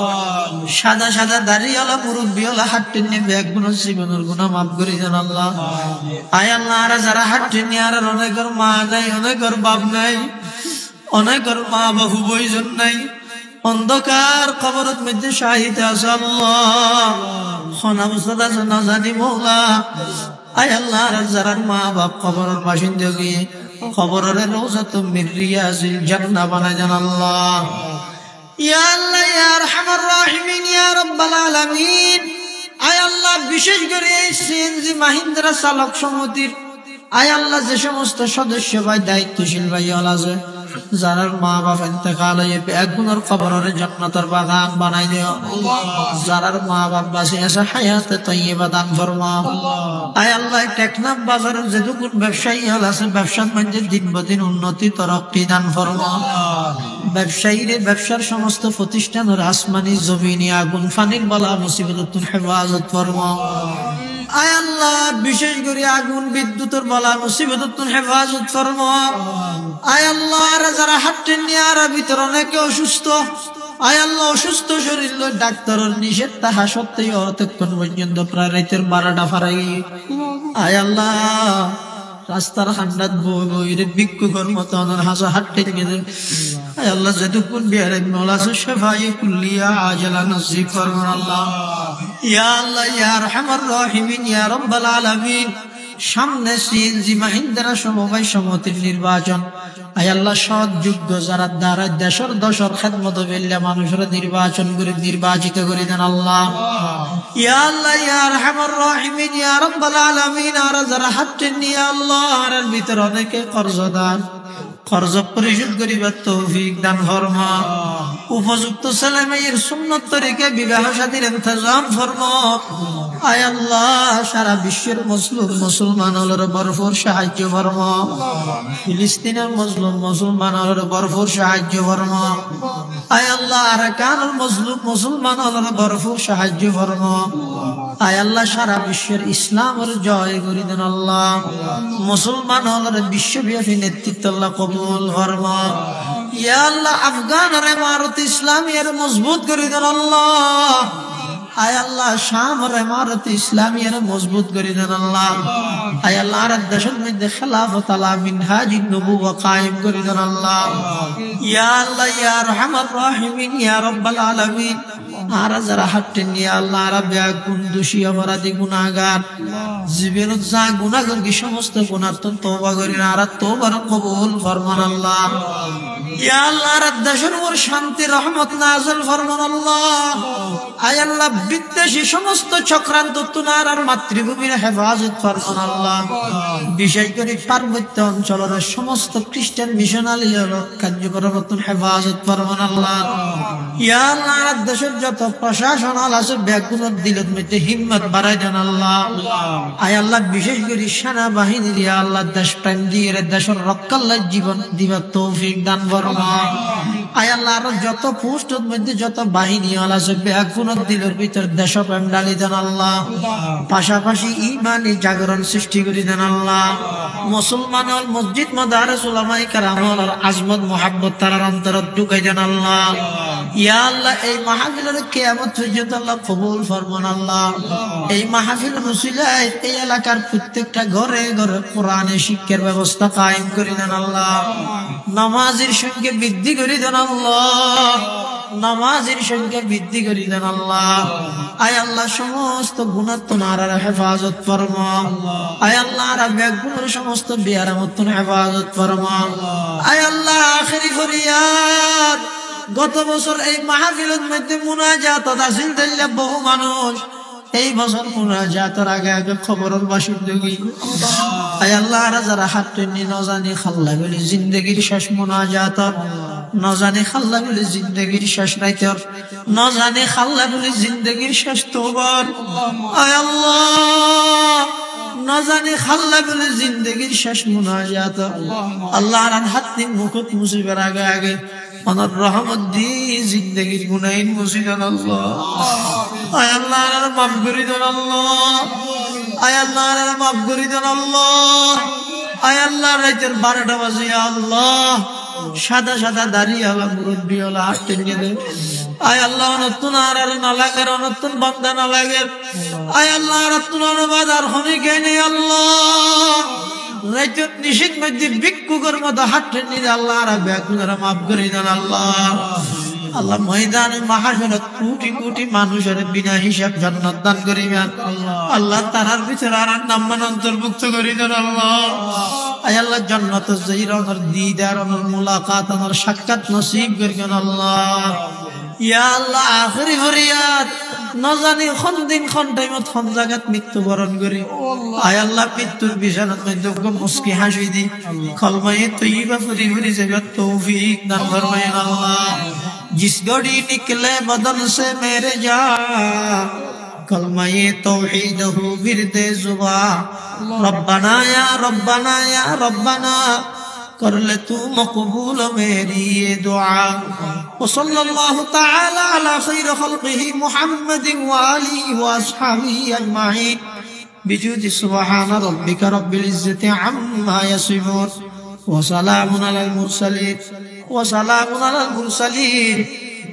সাদা সাদা দাড়িওয়ালা মুরব্বিওয়ালা হাট্টিন নেবে একগুলো জীবনের গুনাহ মাফ করে দেন আল্লাহ। আয় আল্লাহ আর যারা হাট্টিন নিয়ে আর অনেকের মা নাই অনেকের বাপ নাই অনেকের মা বাবু বইজন নাই অন্ধকার কবরের মধ্যে শাহিদ আছে আল্লাহ খনাবস্তাদ আছে না জানি মৌলা। আয় আল্লাহ আর যারা মা বাপ কবরের বাসিন্দা গিয়ে খবরের রওজাতুম মির রিয়াজিল জান্নাহ বানায় দেন আল্লাহ। ইয়া আল্লাহ ইয়া আরহামার রাহিমিন ইয়া রাব্বাল আলামিন। আয় আল্লাহ বিশেষ করে এই সিএনজি মাহিন্দ্রা চালক সমিতির আয় আল্লাহ যে সমস্ত সদস্য ভাই দায়িত্বশীল ভাই আছে যারা মা বাপ ইন্তেকাল হয়ে বেগুনের কবরের জান্নাতের বাগান বানাই দিও। যারা মা বাপ বাঁচে আছে হায়াতে তাইয়্যিবা দান ফরমাও। আয় আল্লাহ টেকনাফ বাজারের যেটুকু ব্যবসায়ী হল আছে ব্যবসার মধ্যে দিন বদিন উন্নতি তরক্কি দান ফরমাও। ব্যবসায়ীরে ব্যবসার সমস্ত প্রতিষ্ঠানের আসমানি জমিনি আগুন ফানির বালা মুসিবতুন হেফাজত ফরমাও। আয় আল্লাহ বিশেষ করে আগুন বিদ্যুতের বালা মুসিবতুন হেফাজত ফরমাও। আয় আল্লাহ যারা হাঁটতেন নিয়ে আর ভিতরে অনেকে অসুস্থ আয় আল্লাহ অসুস্থ শরীর ডাক্তারের নিষেধ তাহা সত্ত্বেও অতক্ষণ পর্যন্ত প্রায় রাতের 12টা ফারাই আয় আল্লাহ রাস্তার হান্ডাত বইরে ভিক্ষুকের মতো হাসা হাঁটতে গেলেন। আয় আল্লাহ যেটুকুন বিহারে মৌলা শেফায়ে কুল্লিয়া আজলা নসিব ফরমান আল্লাহ। ইয়া আল্লাহ ইয়া আরহামার রাহিমিন ইয়া রাব্বাল আলামিন। সামনে সিএনজি মাহিন্দ্রা সমবায় সমিতির নির্বাচন আয় আল্লাহ সৎ যোগ্য যারা দ্বারা দেশের দশর খেদমত বেল্লা মানুষের নির্বাচন করে নির্বাচিত করে দেন আল্লাহ। ইয়া আল্লাহ ইয়া আরহামার রাহিমিন ইয়া রাব্বাল আলামিন। আর যারা হাঁটছেন নিয়ে আল্লাহ আর ভিতর অনেকে কর্জদার কর্জ পরিশোধ করিবার তৌফিক দান ফরমা। উপযুক্ত ছেলে মেয়ের সুন্নত তরিকে বিবাহ শাদীর ইন্তজাম ফরমা। আয় আল্লাহ সারা বিশ্বের মজলুম মুসলমানদের ভরপুর সাহায্য ফরমা। ফিলিস্তিনের মজলুম মুসলমানদের ভরপুর সাহায্য ফরমা। আয় আল্লাহ আরাকানের মজলুম মুসলমানদের ভরপুর সাহায্য ফরমা। আয় আল্লাহ সারা বিশ্বের ইসলামের জয় করে দেন আল্লাহ। মুসলমানদের বিশ্বব্যাপী নেতৃত্ব আল্লাহ কবুল ফরমা। ইয়া আল্লাহ আফগানের ইমারত ইসলামিয়ার মজবুত করে দেন আল্লাহ। আয় আল্লাহ শামের ইমারত ইসলামিয়ার মজবুত করে দেন আল্লাহ। আয় আল্লাহ আর দেশের মধ্যে খেলাফত আলা মিনহাজিন নবুওয়া কায়েম করে দেন আল্লাহ। ইয়া আল্লাহ ইয়া আরহামার রাহিমিন ইয়া রাব্বাল আলামিন। আর যারা হাঁটতেন নিয়ে আল্লাহ রাব্বিয়া কোন দোষী অপরাধী গুনাহগার জীবনের যা গুনাহ করি সমস্ত গুনাহ তওবা করি আর তওবার কবুল ফরমান আল্লাহ। ইয়া আল্লাহ আর দেশের উপর শান্তি রহমত নাযিল ফরমান আল্লাহ। আয় আল্লাহ বিদ্বেষী সমস্ত চক্রান্ত তুনার আর মাতৃভূমির হেফাজত ফরমান আল্লাহ। বিশেষ করে পার্বত্য অঞ্চলের সমস্ত খ্রিস্টান মিশনারি কার্যকরবর্তন হেফাজত ফরমান আল্লাহ। ইয়া আল্লাহ আর দেশের যত প্রশাসন আছে ব্যাগুলোর দিলের মধ্যে হিম্মত বাড়াই দেন আল্লাহ। আয় আল্লাহ বিশেষ করে সেনাবাহিনী ইয়া আল্লাহ দেশ প্রেম দিয়ে দেশের রক্ষার জীবন দিবার তৌফিক দান ফরমা। আয় আল্লাহ আর যত পোস্টের মধ্যে যত বাহিনী আছে ব্যাগুলোর দিলের ভিতর দেশপ্রেম ডালি দেন আল্লাহ। পাশাপাশি ইমানি জাগরণ সৃষ্টি করে দেন আল্লাহ। মুসলমান মসজিদ মাদারিস উলামায়ে কেরামের আজমত মুহাব্বত তার অন্তরে ঢুকাই দেন আল্লাহ। ইয়া আল্লাহ এই মাহফিলের কিয়ামত পর্যন্ত আল্লাহ কবুল ফরমান আল্লাহ। এই মাহফিল রসিলায় এই এলাকার প্রত্যেকটা ঘরে ঘরে কোরআনের শিক্ষার ব্যবস্থা কায়েম করে দেন আল্লাহ। নামাজের সংখ্যা বৃদ্ধি করে দেন আল্লাহ। নামাজের সংখ্যা বৃদ্ধি করে দেন আল্লাহ। আয় আল্লাহ সমস্ত গুনাহ তোনার হেফাজত ফরমা। আয় আল্লাহ আর বেগুনের সমস্ত বিয়ারামত হেফাজত ফরমা। আয় আল্লাহ আখিরি ফরিয়াদ, গত বছর এই মাহফিলের মধ্যে মুনাজাত আসিল দিল্লা বহু মানুষ, এই বছর মুনাজাতের আগে আগে খবরের বাসিন্দগি। আয় আল্লাহ যারা হাত টেনে নজানি খাল্লা বলে জিন্দগির শেষ মুনাজাত, নজানি খাল্লা বলে জিন্দগির শেষ রাইতর, নজানি খাল্লা বলে জিন্দগির শেষ তোবার। আয় আল্লাহ নজানি খাল্লা বলে জিন্দগির শেষ মুনাজাত আল্লাহ আর হাত দিন মুখত মুসিবার আগে আগে অনর রহমত দি জিন্দগির গুনাইন মুসিদান আল্লাহ। আয় আল্লাহ মাফ করে দেন আল্লাহ। আয় আল্লাহ মাফ করে দেন আল্লাহ। আয় আল্লাহ রাতের 12টা বাজে আল্লাহ সাদা সাদা দাঁড়িয়ে আলা মুরব্বী হলা হাত টেনে দেন। আয় আল্লাহ নতুন আর না লাগে, নতুন বান্দা না লাগে। আয় আল্লাহ নতুন বাজার হনে কেনে আল্লাহ রাইতের নিষেধ মধ্যে ভিক্ষুকের মতো হাত টেনে দেন আল্লাহ আর বেগুনারা মাফ করে দেন আল্লাহ। আল্লাহ ময়দানে মাহশরে কোটি কোটি মানুষের বিনা হিসাব জান্নাত দান করিবেন আল্লাহ। তারার ভিতরে আর নাম্মান অন্তর্ভুক্ত করে দেন আল্লাহ। আয় আল্লাহ জান্নাত জাইরানোর দিদার ওর মুলাকাত ওর সাক্ষাৎ নসিব করেন আল্লাহ। ইয়া আল্লাহ আখিরি ফরিয়াদ, নজানি কোন দিন কোন টাইমত কোন জায়গাত মৃত্যুবরণ করি। আয় আল্লাহ মৃত্যুর বিছানাত মধ্যে মুস্কি হাসি দি কলমায়ে তৈয়বা ফুরি ফুরি যাবার তৌফিক দান ফরমায়েন আল্লাহ। जिस घड़ी निकले बदन से मेरे जा कलमाए तौहीद हो विरदे जुबा रब्बना या रब्बना या रब्बना कर ले तू मकबूल मेरी ये दुआ। वसल्लल्लाहु ताला अला खैर खल्क़िही मुहम्मदिन व आलिहि व अस्हाबिही अजमाईन बिजुदी सुब्हान रब्बिका रब्बिल इज्जति अम्मा यसिफून व सलामुन अलल मुरसलीन وسلام على المرسلين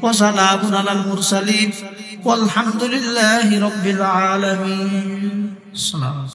وسلام على المرسلين والحمد لله رب العالمين.